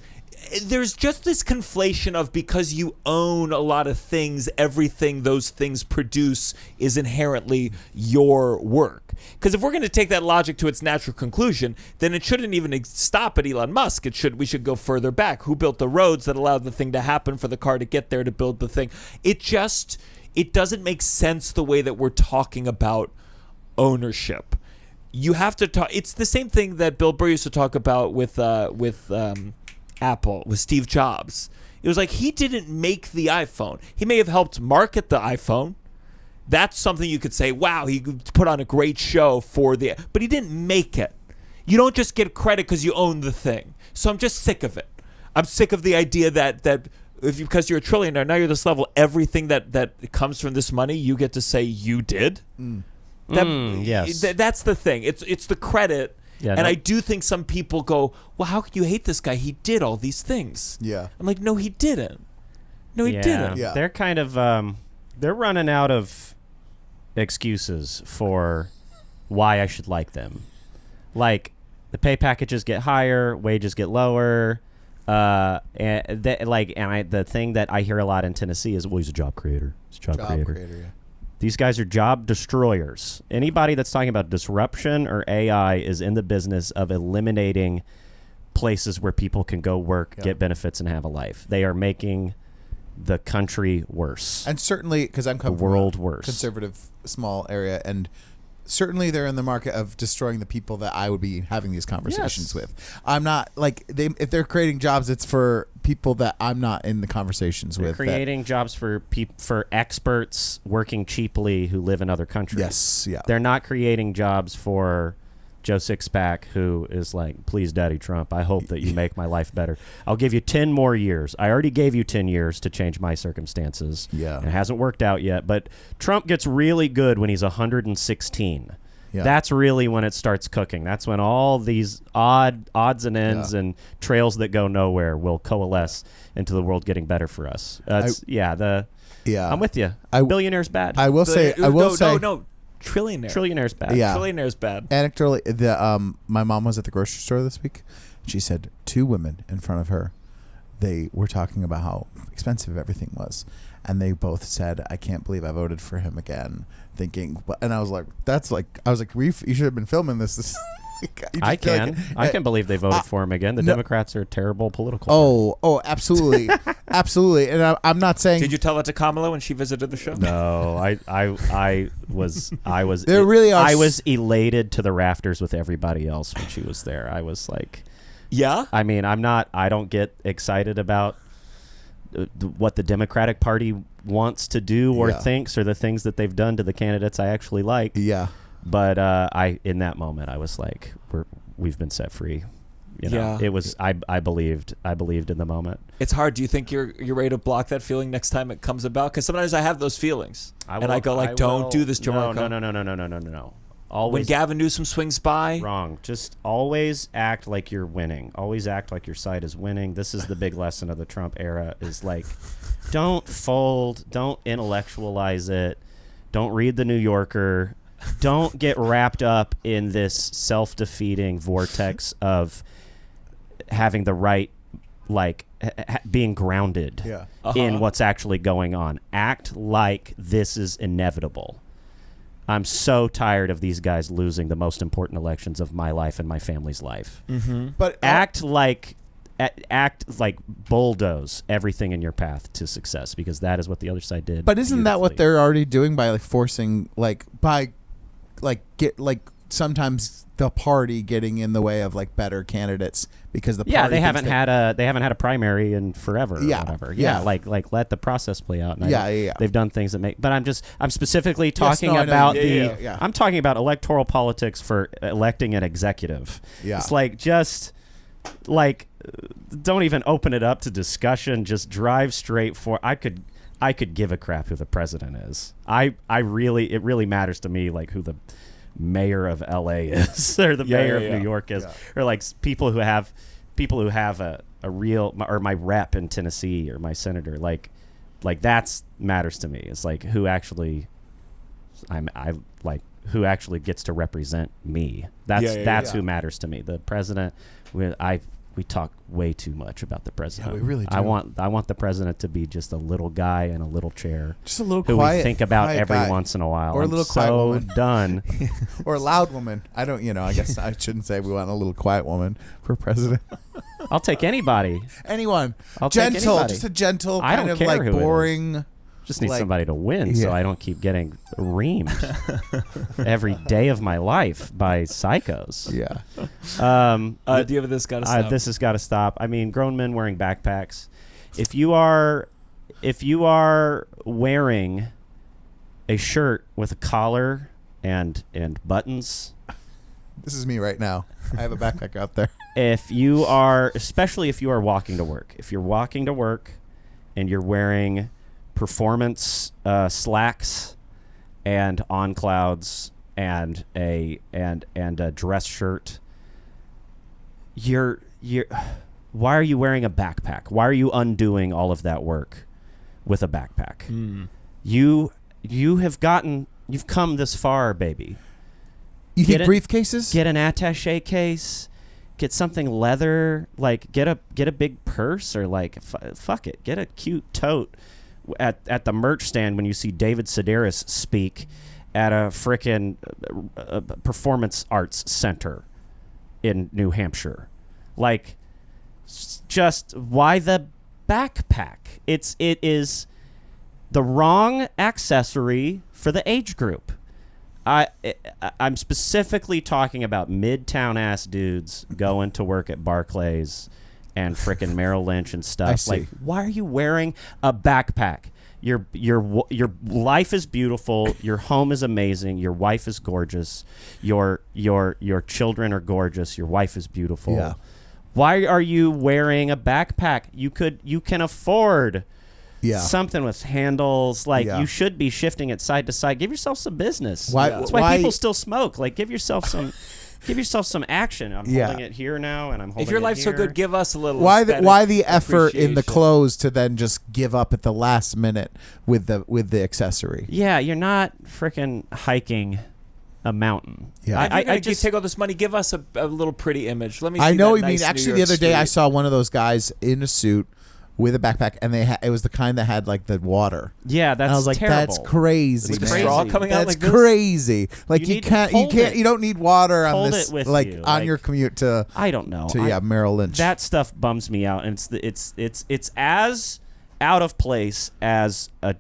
There's just this conflation of because you own a lot of things, everything those things produce is inherently your work. Because if we're going to take that logic to its natural conclusion, then it shouldn't even stop at Elon Musk. We should go further back. Who built the roads that allowed the thing to happen for the car to get there to build the thing? It doesn't make sense the way that we're talking about ownership. You have to talk. It's the same thing that Bill Burr used to talk about with Apple, with Steve Jobs. It was like he didn't make the iPhone. He may have helped market the iPhone. That's something you could say, wow, he put on a great show but he didn't make it. You don't just get credit because you own the thing. So I'm just sick of it. I'm sick of the idea that because you're a trillionaire, now you're this level, everything that comes from this money, you get to say you did. Yes. That's the thing. It's the credit. Yeah, and I do think some people go, well, how can you hate this guy? He did all these things. Yeah. I'm like, no, he didn't. No, he didn't. Yeah. They're kind of they're running out of excuses for why I should like them. Like, the pay packages get higher, wages get lower. The thing that I hear a lot in Tennessee is, well, he's a job creator. He's a job creator. Yeah. These guys are job destroyers. Anybody that's talking about disruption or AI is in the business of eliminating places where people can go work, get benefits, and have a life. They are making the country worse. And certainly, because I'm coming the world from a worse. conservative small area, and certainly they're in the market of destroying the people that I would be having these conversations with. I'm not like if they're creating jobs, it's for people that I'm not in the conversations They're with. creating jobs for experts working cheaply who live in other countries. Yes, yeah. They're not creating jobs for Joe Sixpack, who is like, please, Daddy Trump, I hope that you make my life better. I'll give you 10 more years. I already gave you 10 years to change my circumstances. Yeah. And it hasn't worked out yet. But Trump gets really good when he's 116. Yeah. That's really when it starts cooking. That's when all these odds and ends and trails that go nowhere will coalesce into the world getting better for us. I'm with you. Billionaire's bad. I will say. No. Trillionaire's bad. Yeah. Trillionaire's bad. Anecdotally, my mom was at the grocery store this week. She said 2 women in front of her, they were talking about how expensive everything was. And they both said, I can't believe I voted for him again. And I was like, you should have been filming this. I can believe they voted for him again. The Democrats are a terrible political party. Oh, absolutely. Absolutely. And I'm not saying. Did you tell that to Kamala when she visited the show? No, I was there really are. I was elated to the rafters with everybody else when she was there. I was like, yeah. I mean, I don't get excited about what the Democratic Party wants to do or thinks, or the things that they've done to the candidates I actually like. Yeah. But in that moment, I was like, we've been set free. You know, it was. I believed in the moment. It's hard. Do you think you're ready to block that feeling next time it comes about? Because sometimes I have those feelings, and I go like, "Don't do this, Gianmarco." No. Always, when Gavin Newsom swings by, wrong. Just always act like you're winning. Always act like your side is winning. This is the big lesson of the Trump era: is like, don't fold, don't intellectualize it, don't read the New Yorker. Don't get wrapped up in this self-defeating vortex of having the right, like, being grounded in what's actually going on. Act like this is inevitable. I'm so tired of these guys losing the most important elections of my life and my family's life. Mm-hmm. But act like bulldoze everything in your path to success, because that is what the other side did. But isn't that what they're already doing by forcing sometimes the party getting in the way of better candidates because the party they haven't had a primary in forever or whatever. Like let the process play out. And they've done things that make. But I'm specifically talking about I'm talking about electoral politics for electing an executive. Yeah, it's don't even open it up to discussion. Just drive straight for. I could give a crap who the president is. It really matters to me who the mayor of LA is or the mayor of New York is, or people who have a real, or my rep in Tennessee or my senator. That's matters to me. It's who actually who actually gets to represent me. That's who matters to me. The president, we talk way too much about the president. Yeah, we really do. I want the president to be just a little guy in a little chair, just a little who quiet, we think about every guy. Once in a while. Or a little quiet woman. Done. Or a loud woman. I don't. I guess I shouldn't say we want a little quiet woman for president. I'll take anybody. Anyone. I'll gentle, take anybody. Just a gentle, I kind don't of care who boring. Just need somebody to win, so I don't keep getting reamed every day of my life by psychos. Yeah. Do you have this got to stop? This has got to stop. I mean, grown men wearing backpacks. If you are wearing a shirt with a collar and buttons, this is me right now. I have a backpack out there. Especially if you are walking to work. If you're walking to work and you're wearing performance slacks and on clouds and a dress shirt why are you wearing a backpack? Why are you undoing all of that work with a backpack? You've come this far, baby. You get briefcases? Get an attaché case. Get something leather. Like get a big purse, or like fuck it. Get a cute tote at the merch stand when you see David Sedaris speak at a frickin' performance arts center in New Hampshire. Like, just why the backpack? It is the wrong accessory for the age group. I'm specifically talking about midtown ass dudes going to work at Barclays and frickin' Merrill Lynch and stuff. Like, why are you wearing a backpack? Your life is beautiful. Your home is amazing. Your wife is gorgeous. Your children are gorgeous. Your wife is beautiful. Yeah. Why are you wearing a backpack? You can afford Yeah. something with handles. Like, you should be shifting it side to side. Give yourself some business. That's why people still smoke. Like, give yourself some action. I'm holding it here now, and I'm holding it here. If your life's so good, give us a little. Why the effort in the clothes to then just give up at the last minute with the accessory? Yeah, you're not freaking hiking a mountain. Yeah, I just take all this money. Give us a little pretty image. Let me. See I know that what you nice mean. Actually, New the York other day I street. saw one of those guys in a suit with a backpack, and it was the kind that had like the water. Yeah, that's and I was like, terrible. that's crazy. It's man. crazy. Straw coming out That's like this? crazy. Like you don't need water on Hold this. it with like you. on Like, your commute to. I don't know. To Merrill Lynch. That stuff bums me out, and it's as out of place as a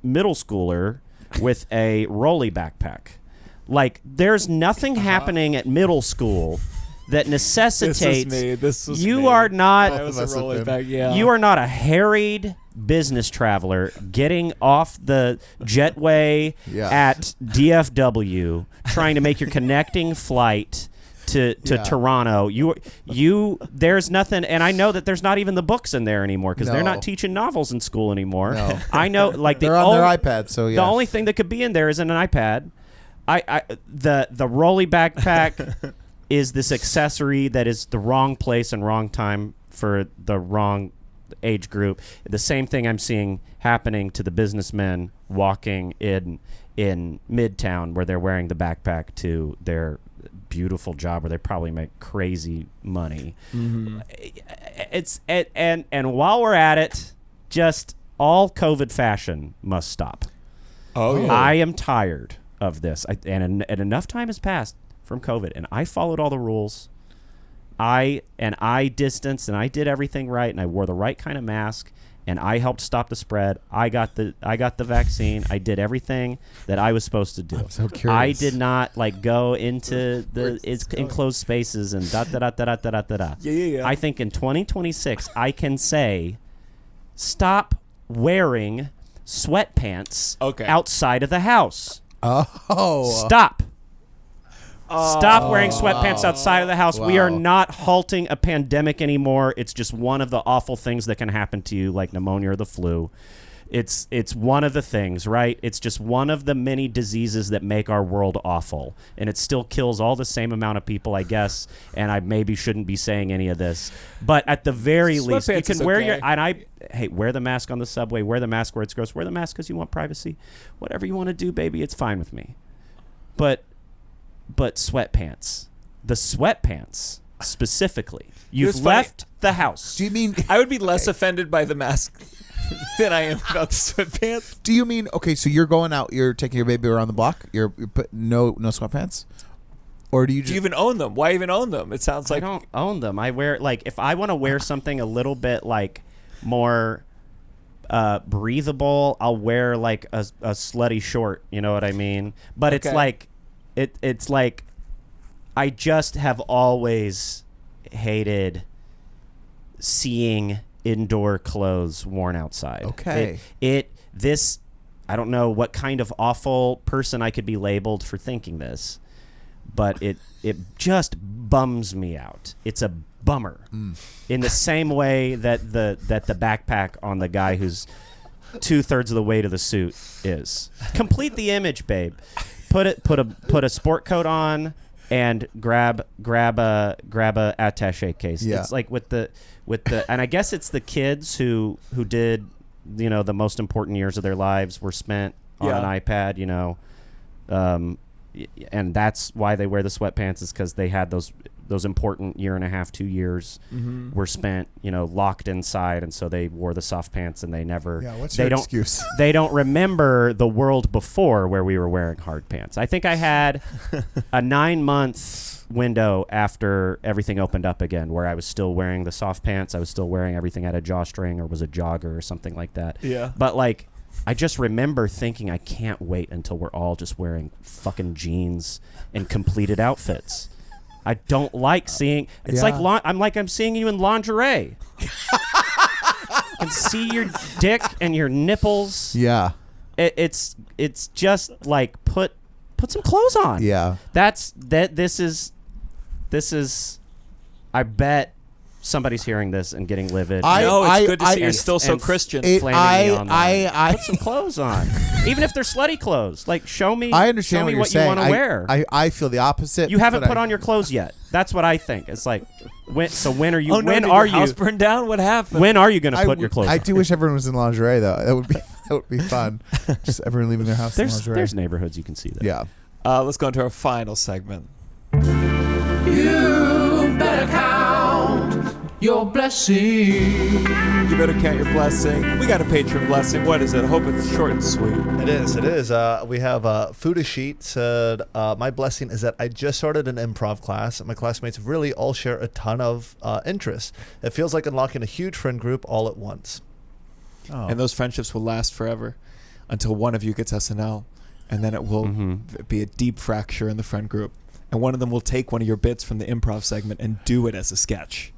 middle schooler with a rolly backpack. Like, there's nothing happening at middle school that necessitates This was you me. are not I was a rolling back, yeah. you are not a harried business traveler getting off the jetway at DFW trying to make your connecting flight to Toronto. You there's nothing, and I know that there's not even the books in there anymore because they're not teaching novels in school anymore. No. I know, like they're on their iPad, so the only thing that could be in there is an iPad. The rolly backpack is this accessory that is the wrong place and wrong time for the wrong age group. The same thing I'm seeing happening to the businessmen walking in Midtown, where they're wearing the backpack to their beautiful job where they probably make crazy money. Mm-hmm. And while we're at it, just all COVID fashion must stop. Oh, yeah. I am tired of this, and enough time has passed from COVID, and I followed all the rules. I distanced, and I did everything right, and I wore the right kind of mask, and I helped stop the spread. I got the vaccine. I did everything that I was supposed to do. I'm so curious. I did not go into the enclosed spaces and da da da da da da da da. Yeah. I think in 2026 I can say, stop wearing sweatpants outside of the house. Oh, stop. Stop wearing sweatpants outside of the house. Wow. We are not halting a pandemic anymore. It's just one of the awful things that can happen to you, like pneumonia or the flu. It's one of the things, right? It's just one of the many diseases that make our world awful. And it still kills all the same amount of people, I guess. And I maybe shouldn't be saying any of this. But at the very least, you can wear your... And wear the mask on the subway. Wear the mask where it's gross. Wear the mask because you want privacy. Whatever you want to do, baby, it's fine with me. But sweatpants. The sweatpants, specifically. You've left the house. Do you mean... I would be less offended by the mask than I am about the sweatpants. Do you mean, okay, so you're going out, you're taking your baby around the block, you're putting no sweatpants? Or do you just... Do you even own them? Why even own them? It sounds like... I don't own them. I wear, like, if I want to wear something a little bit, like, more breathable, I'll wear, like, a slutty short, you know what I mean? But it's like... It's like I just have always hated seeing indoor clothes worn outside. Okay. I don't know what kind of awful person I could be labeled for thinking this, but it just bums me out. It's a bummer. In the same way that the backpack on the guy who's 2/3 of the weight of the suit is. Complete the image, babe. Put a sport coat on and grab a attaché case. Yeah. It's like with the and I guess it's the kids who did, you know, the most important years of their lives were spent on an iPad, you know, and that's why they wear the sweatpants, is because they had those important 1.5 2 years were spent, you know, locked inside, and so they wore the soft pants, and they never. Yeah, what's your excuse? They don't remember the world before where we were wearing hard pants. I think I had a 9-month window after everything opened up again, where I was still wearing the soft pants. I was still wearing everything at a drawstring or was a jogger or something like that. Yeah. But like, I just remember thinking, I can't wait until we're all just wearing fucking jeans and completed outfits. I don't like seeing. It's like I'm seeing you in lingerie. I can see your dick and your nipples. Yeah. It's just like put some clothes on. Yeah. This is. I bet somebody's hearing this and getting livid. It's good to see you're still so Christian. Put some clothes on, even if they're slutty clothes. Like, show me. I understand show me what you're you want to saying. wear. I feel the opposite. You haven't put on your clothes yet. That's what I think. It's like, when are you? Oh, no, when did are your house burn down? What happened? When are you going to put your clothes on? I do wish everyone was in lingerie, though. That would be fun. Just everyone leaving their house in lingerie. There's neighborhoods you can see that. Yeah. Let's go into our final segment. You better count your blessing. You better count your blessing. We got a Patreon blessing. What is it? I hope it's short and sweet. It is. We have Fuda Sheet said, my blessing is that I just started an improv class, and my classmates really all share a ton of interests. It feels like unlocking a huge friend group all at once. Oh. And those friendships will last forever until one of you gets SNL, and then it will be a deep fracture in the friend group. And one of them will take one of your bits from the improv segment and do it as a sketch.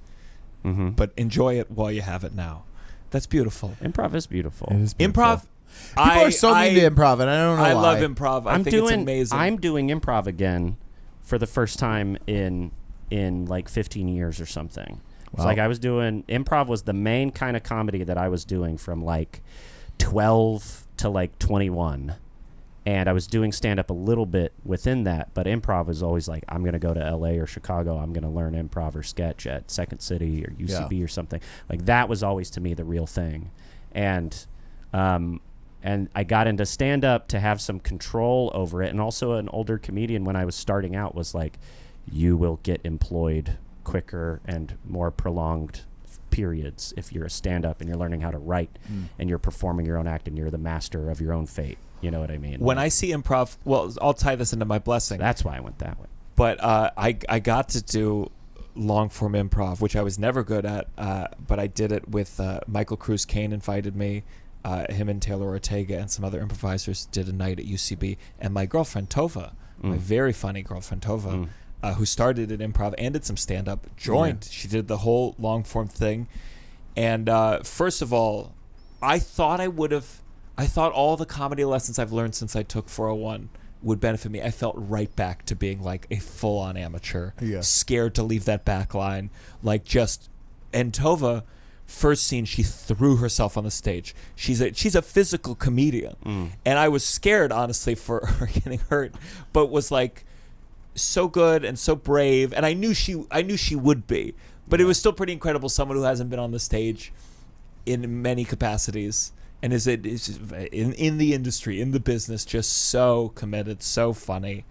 But enjoy it while you have it now. That's beautiful. Improv is beautiful. It is beautiful. Improv. People are so mean to improv, and I don't know why. I love improv. I think it's amazing. I'm doing improv again for the first time in like 15 years or something. It's like I was doing improv was the main kind of comedy that I was doing from like 12 to like 21. And I was doing stand-up a little bit within that, but improv is always like, I'm going to go to L.A. or Chicago. I'm going to learn improv or sketch at Second City or UCB or something. Like, that was always, to me, the real thing. And I got into stand-up to have some control over it. And also an older comedian, when I was starting out, was like, you will get employed quicker and more prolonged periods if you're a stand-up and you're learning how to write and you're performing your own act and you're the master of your own fate. You know what I mean? When I see improv, well, I'll tie this into my blessing. That's why I went that way. But I got to do long-form improv, which I was never good at, but I did it with Michael Cruz Kane invited me. Him and Taylor Ortega and some other improvisers did a night at UCB. And my girlfriend, Tovah, my very funny girlfriend, Tovah, who started at improv and did some stand-up, joined. Yeah. She did the whole long-form thing. And first of all, I thought all the comedy lessons I've learned since I took 401 would benefit me. I felt right back to being like a full-on amateur, scared to leave that back line. And Tovah, first scene, she threw herself on the stage. She's a physical comedian. And I was scared, honestly, for her getting hurt, but was like so good and so brave. And I knew she would be, but it was still pretty incredible. Someone who hasn't been on the stage in many capacities and is in the industry, in the business, just so committed, so funny,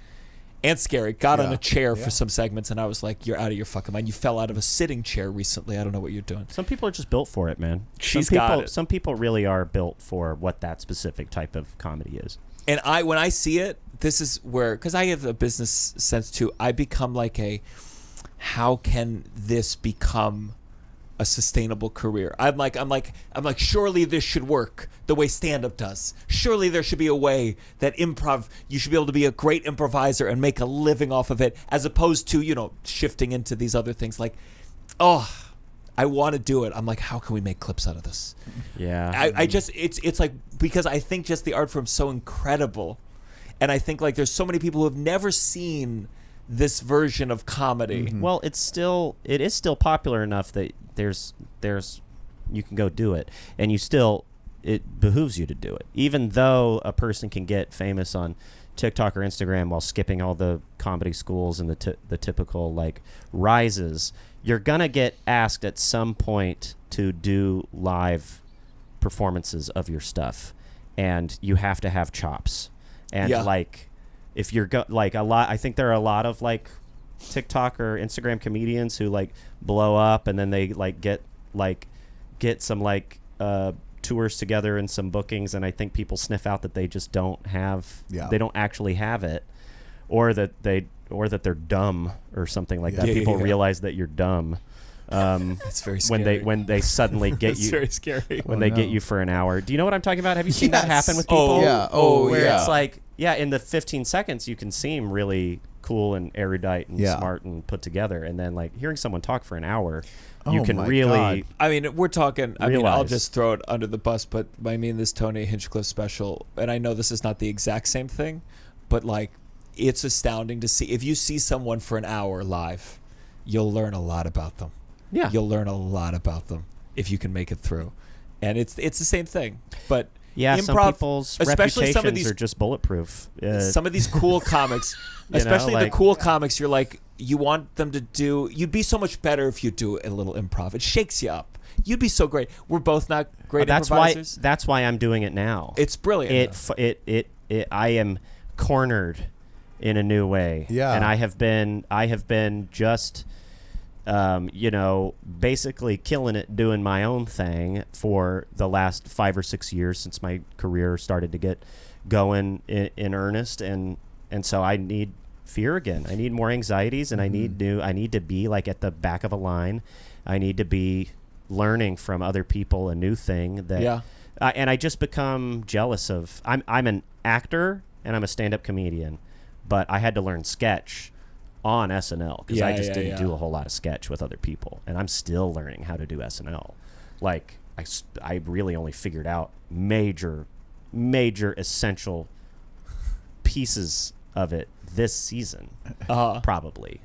and scary. Got on a chair for some segments, and I was like, "You're out of your fucking mind! You fell out of a sitting chair recently. I don't know what you're doing." Some people are just built for it, man. Some people really are built for what that specific type of comedy is. And when I see it, this is where, because I have a business sense too, I become like how can this become a sustainable career? I'm like, surely this should work the way stand-up does. Surely there should be a way that improv, you should be able to be a great improviser and make a living off of it, as opposed to, shifting into these other things. Like, I want to do it. I'm like, how can we make clips out of this? Yeah. It's like, because I think just the art form is so incredible. And I think like there's so many people who have never seen this version of comedy. Well, it is still popular enough that there's you can go do it, and it behooves you to do it, even though a person can get famous on TikTok or Instagram while skipping all the comedy schools and the typical like rises, you're gonna get asked at some point to do live performances of your stuff, and you have to have chops. And like, if you're like I think there are a lot of like TikTok or Instagram comedians who like blow up and then they like get some like tours together and some bookings, and I think people sniff out that they just don't have they don't actually have it, or that they're dumb or something like that. People realize that you're dumb. It's very scary. when they suddenly get you. It's very scary. When they get you for an hour. Do you know what I'm talking about? Have you seen that happen with people? Where it's like, in the 15 seconds you can seem really cool and erudite and smart and put together, and then like hearing someone talk for an hour, you can really. God. I mean, we're talking. I mean, I'll just throw it under the bus, but I mean, this Tony Hinchcliffe special, and I know this is not the exact same thing, but like, it's astounding to see. If you see someone for an hour live, you'll learn a lot about them. Yeah, you'll learn a lot about them if you can make it through, and it's the same thing, but. Yeah, improv, some people's especially reputations some of these, are just bulletproof. Some of these cool comics, especially the cool comics, you're like, you want them to do. You'd be so much better if you do a little improv. It shakes you up. You'd be so great. We're both not great improvisers. That's why I'm doing it now. It's brilliant. I am cornered in a new way. Yeah, and I have been just. Basically killing it doing my own thing for the last 5 or 6 years since my career started to get going in earnest, and so I need fear again. I need more anxieties, and I need to be like at the back of a line. I need to be learning from other people a new thing that and I just become jealous of. I'm an actor and I'm a stand-up comedian, but I had to learn sketch on SNL because I just didn't do a whole lot of sketch with other people, and I'm still learning how to do SNL. Like I really only figured out major essential pieces of it this season. Probably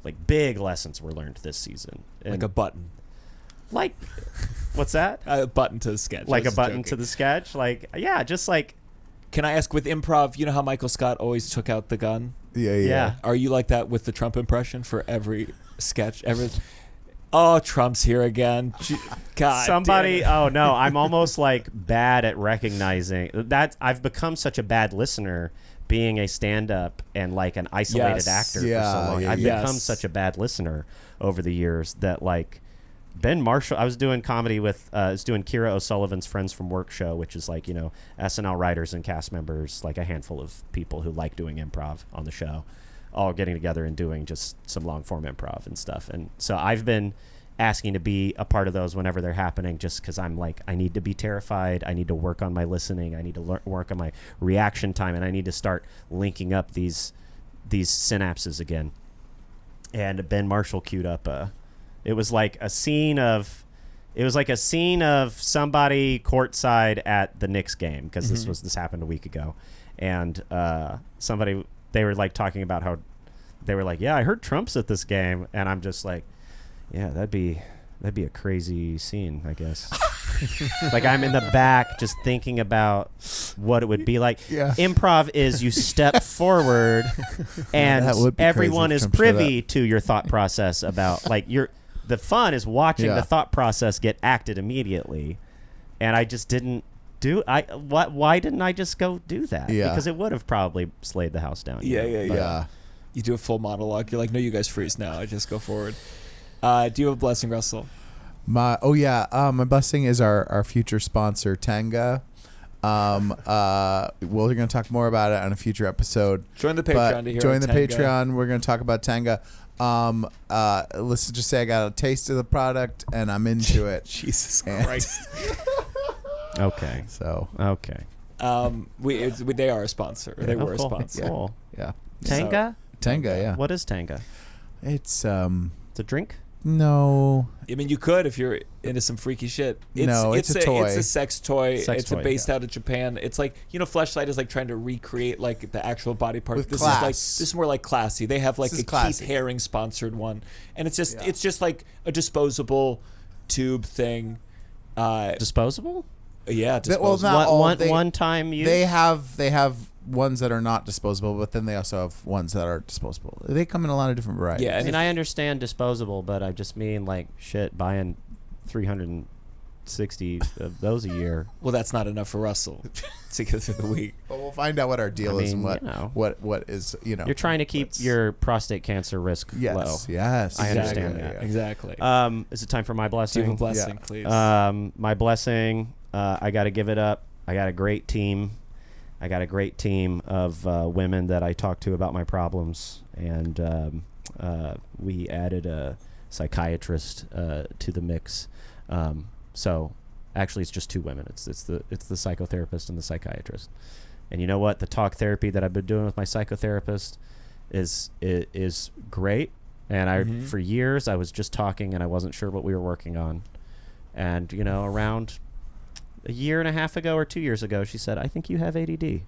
like big lessons were learned this season. Like a button. Like what's that? A button to the sketch. Like a button to the sketch. Like just like. Can I ask, with improv, you know how Michael Scott always took out the gun? Yeah. Are you like that with the Trump impression for every sketch? Oh, Trump's here again. God. Somebody. Oh no, I'm almost like bad at recognizing that. I've become such a bad listener, being a stand-up and like an isolated actor for so long. I've become such a bad listener over the years that like. Ben Marshall, I was doing comedy with, doing Kira O'Sullivan's Friends from Work show, which is like, SNL writers and cast members, like a handful of people who like doing improv on the show, all getting together and doing just some long form improv and stuff. And so I've been asking to be a part of those whenever they're happening, just because I'm like, I need to be terrified. I need to work on my listening. I need to work on my reaction time, and I need to start linking up these synapses again. And Ben Marshall queued up It was like a scene of somebody courtside at the Knicks game, because this happened a week ago, and they were like talking about how they were like, I heard Trump's at this game, and I'm just like, that'd be a crazy scene, I guess. Like I'm in the back just thinking about what it would be like. Improv is you step forward and everyone is privy to your thought process about like the fun is watching the thought process get acted immediately, and I just didn't do. Why didn't I just go do that? Because it would have probably slayed the house down. Yeah. You do a full monologue. You're like, no, you guys freeze now. I just go forward. Do you have a blessing, Russell? My blessing is our future sponsor, Tenga. We're going to talk more about it on a future episode. Join the Patreon to hear Join the Tenga. Patreon. We're going to talk about Tenga. Let's just say I got a taste of the product and I'm into it. Jesus Christ. Okay. So. Okay. They are a sponsor. They were a sponsor. Cool. Yeah. Tenga? Tenga, yeah. What is Tenga? It's a drink? No. I mean, you could if you're into some freaky shit. It's a toy. It's a sex toy. It's based out of Japan. It's like, Fleshlight is like trying to recreate like the actual body part. With this class. This is more like classy. They have like a Keith Haring sponsored one, and it's just like a disposable tube thing. Disposable? Yeah, disposable. Well, not all. One time use. They have ones that are not disposable, but then they also have ones that are disposable. They come in a lot of different varieties. Yeah, I mean, I understand disposable, but I just mean like shit buying 360 of those a year. Well, that's not enough for Russell to get through the week. But we'll find out what our deal is and what is, You're trying to keep your prostate cancer risk low. Yes. I understand that. Exactly. Is it time for my blessing? Do you have a blessing, please? My blessing, I got to give it up. I got a great team. I got a great team of women that I talk to about my problems, and we added a psychiatrist to the mix. So actually, it's just two women. It's the psychotherapist and the psychiatrist. And you know what? The talk therapy that I've been doing with my psychotherapist is great. And for years I was just talking and I wasn't sure what we were working on. And around a year and a half ago or 2 years ago, she said, "I think you have ADD."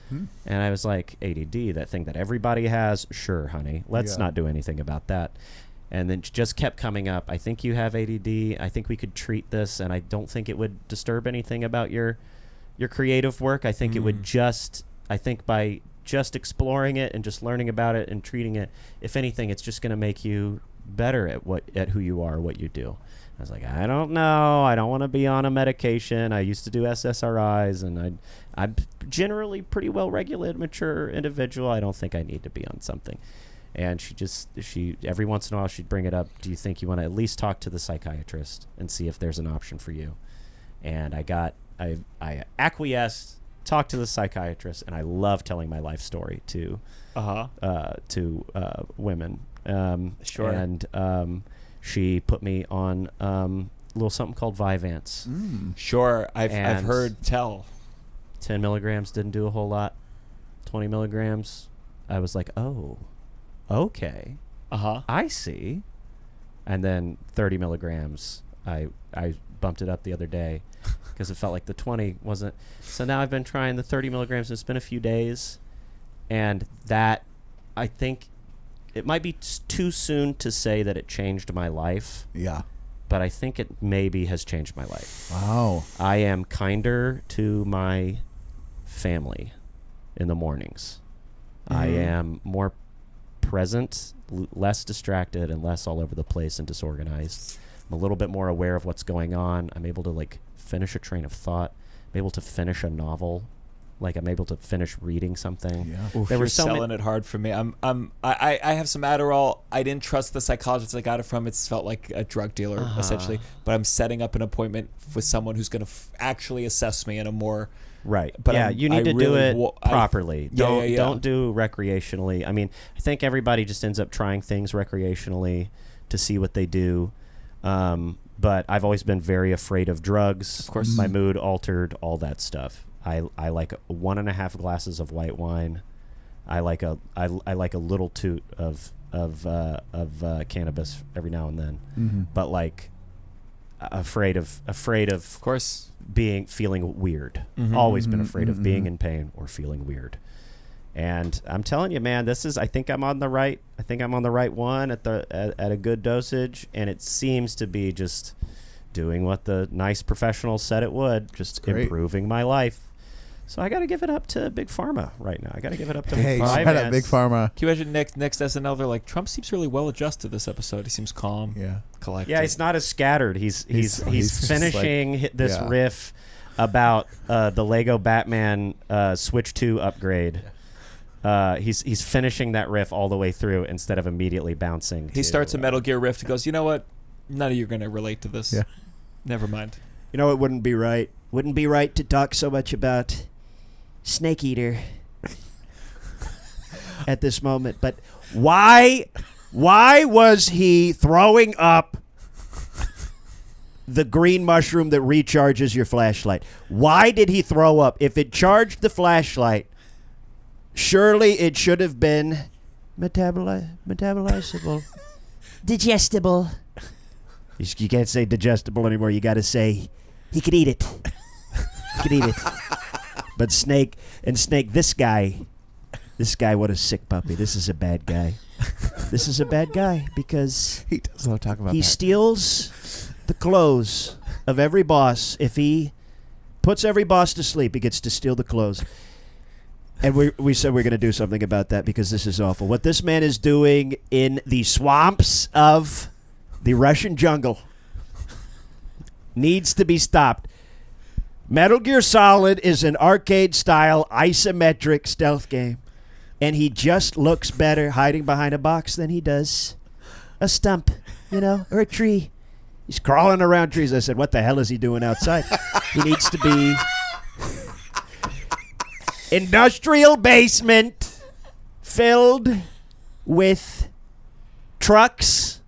And I was like, "ADD, that thing that everybody has? Sure, honey. Let's not do anything about that." And then she just kept coming up. "I think you have ADD. I think we could treat this, and I don't think it would disturb anything about your creative work. I think it would by just exploring it and just learning about it and treating it, if anything, it's just going to make you better at who you are, what you do." I was like, "I don't know. I don't want to be on a medication. I used to do SSRIs, and I'm generally pretty well-regulated, mature individual. I don't think I need to be on something." And she every once in a while she'd bring it up. "Do you think you want to at least talk to the psychiatrist and see if there's an option for you?" And I acquiesced, talked to the psychiatrist, and I love telling my life story to women. Sure. And she put me on a little something called Vyvanse. Sure, I've heard tell. 10 milligrams didn't do a whole lot. 20 milligrams, I was like, "Oh, okay, I see." And then 30 milligrams, I bumped it up the other day because it felt like the 20 wasn't. So now I've been trying the 30 milligrams. It's been a few days, and that, I think, it might be too soon to say that it changed my life. Yeah. But I think it maybe has changed my life. Wow. I am kinder to my family in the mornings. I am more present, less distracted, and less all over the place and disorganized. I'm a little bit more aware of what's going on. I'm able to finish a train of thought. I'm able to finish a novel. I'm able to finish reading something. Yeah. Oof, you're selling it hard for me. I have some Adderall. I didn't trust the psychologist I got it from. It felt like a drug dealer essentially. But I'm setting up an appointment with someone who's going to actually assess me in a more right. But yeah, you need to do it properly. Don't do recreationally. I mean, I think everybody just ends up trying things recreationally to see what they do. But I've always been very afraid of drugs. Of course, my mood altered, all that stuff. I like 1.5 glasses of white wine. I like a little toot of cannabis every now and then. But afraid of course, feeling weird. Always been afraid of being in pain or feeling weird. And I'm telling you, man, I think I'm on the right one at a good dosage, and it seems to be just doing what the nice professionals said it would, just improving my life. So I got to give it up to Big Pharma right now. I got to give it up to Vyvanse. Big Pharma. Can you imagine next SNL? They're like, "Trump seems really well adjusted this episode. He seems calm, collected." Yeah, he's not as scattered. He's finishing this riff about the Lego Batman Switch 2 upgrade. He's finishing that riff all the way through instead of immediately bouncing. He starts a Metal Gear riff and goes, "You know what? None of you are going to relate to this. Yeah. Never mind." You know, it wouldn't be right. Wouldn't be right to talk so much about Snake Eater at this moment. But why was he throwing up the green mushroom that recharges your flashlight? Why did he throw up? If it charged the flashlight, surely it should have been metabolizable. Digestible. You can't say digestible anymore. You got to say he could eat it. He could eat it. But Snake, this guy, what a sick puppy. This is a bad guy. This is a bad guy because he does not talk about he that. Steals the clothes of every boss. If he puts every boss to sleep, he gets to steal the clothes. And we said we're going to do something about that because this is awful. What this man is doing in the swamps of the Russian jungle needs to be stopped. Metal Gear Solid is an arcade-style isometric stealth game, and he just looks better hiding behind a box than he does a stump, or a tree. He's crawling around trees. I said, what the hell is he doing outside? He needs to be... industrial basement filled with trucks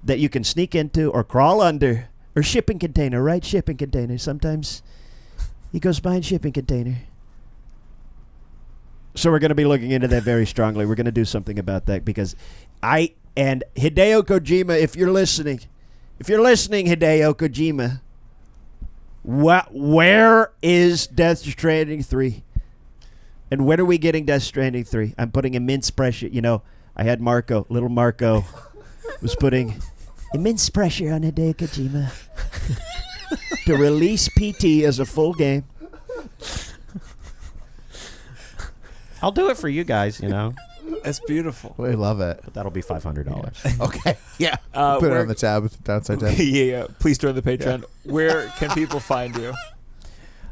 that you can sneak into or crawl under, or shipping container, right? Shipping container. Sometimes he goes behind shipping container. So we're going to be looking into that very strongly. We're going to do something about that because and Hideo Kojima, if you're listening, Hideo Kojima, where is Death Stranding 3? And when are we getting Death Stranding 3? I'm putting immense pressure. I had little Marco, was putting immense pressure on Hideo Kojima to release PT as a full game. I'll do it for you guys, That's beautiful. We love it. But that'll be $500. Okay. Yeah. Put it on the tab with the downside tab. Yeah. Please join the Patreon. Yeah. Where can people find you?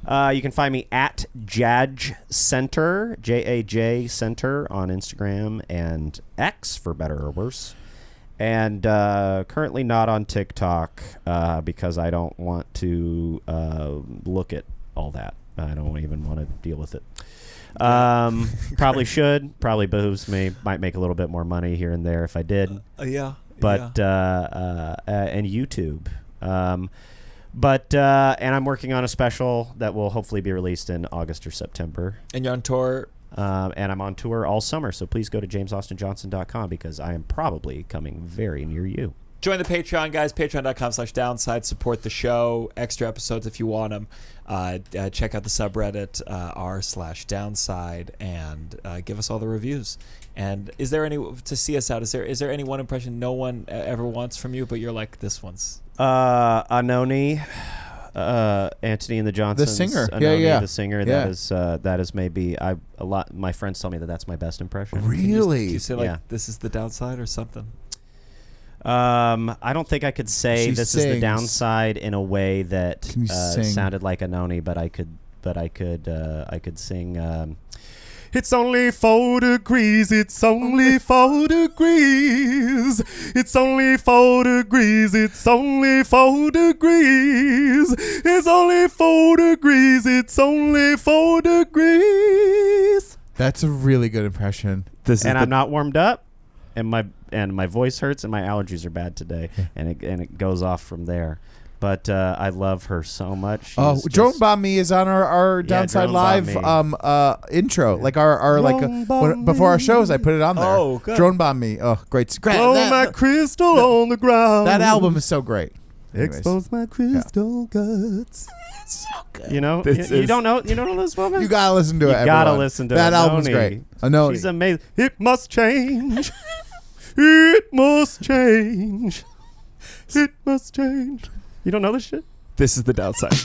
You can find me at Jaj Center, Jaj Center on Instagram and X, for better or worse. And currently not on TikTok because I don't want to look at all that. I don't even want to deal with it. Probably should. Probably behooves me. Might make a little bit more money here and there if I did. Yeah. But and YouTube. And I'm working on a special that will hopefully be released in August or September. And you're on tour? And I'm on tour all summer, so please go to jamesaustinjohnson.com because I am probably coming very near you. Join the Patreon, guys. Patreon.com/downside. Support the show. Extra episodes if you want them. Check out the subreddit r/downside and give us all the reviews. And is there any to see us out? Is there any one impression no one ever wants from you, but you're like this one's? Anoni, Anthony and the Johnsons. The singer, Anoni, the singer. Yeah. That is maybe my friends tell me that's my best impression. Really? Can you say this is the downside or something? I don't think I could say she this sings. is the downside in a way that sing? sounded like Anoni, but I could sing. It's only 4 degrees. It's only 4 degrees. It's only 4 degrees. It's only 4 degrees. It's only 4 degrees. It's only 4 degrees. That's a really good impression. I'm not warmed up, and my voice hurts, and my allergies are bad today, and it goes off from there. But I love her so much. Drone Bomb Me is on our Downside Live intro. Like before our shows, I put it on there. Oh, good. Drone Bomb Me. Oh, great. Throw my crystal on the ground. That album is so great. Anyways. Expose my crystal guts. It's so good. You don't know this woman? You gotta listen to it. You gotta listen to that it. album's great. Anoni. She's amazing. It must change. It must change. It must change. You don't know this shit? This is the downside.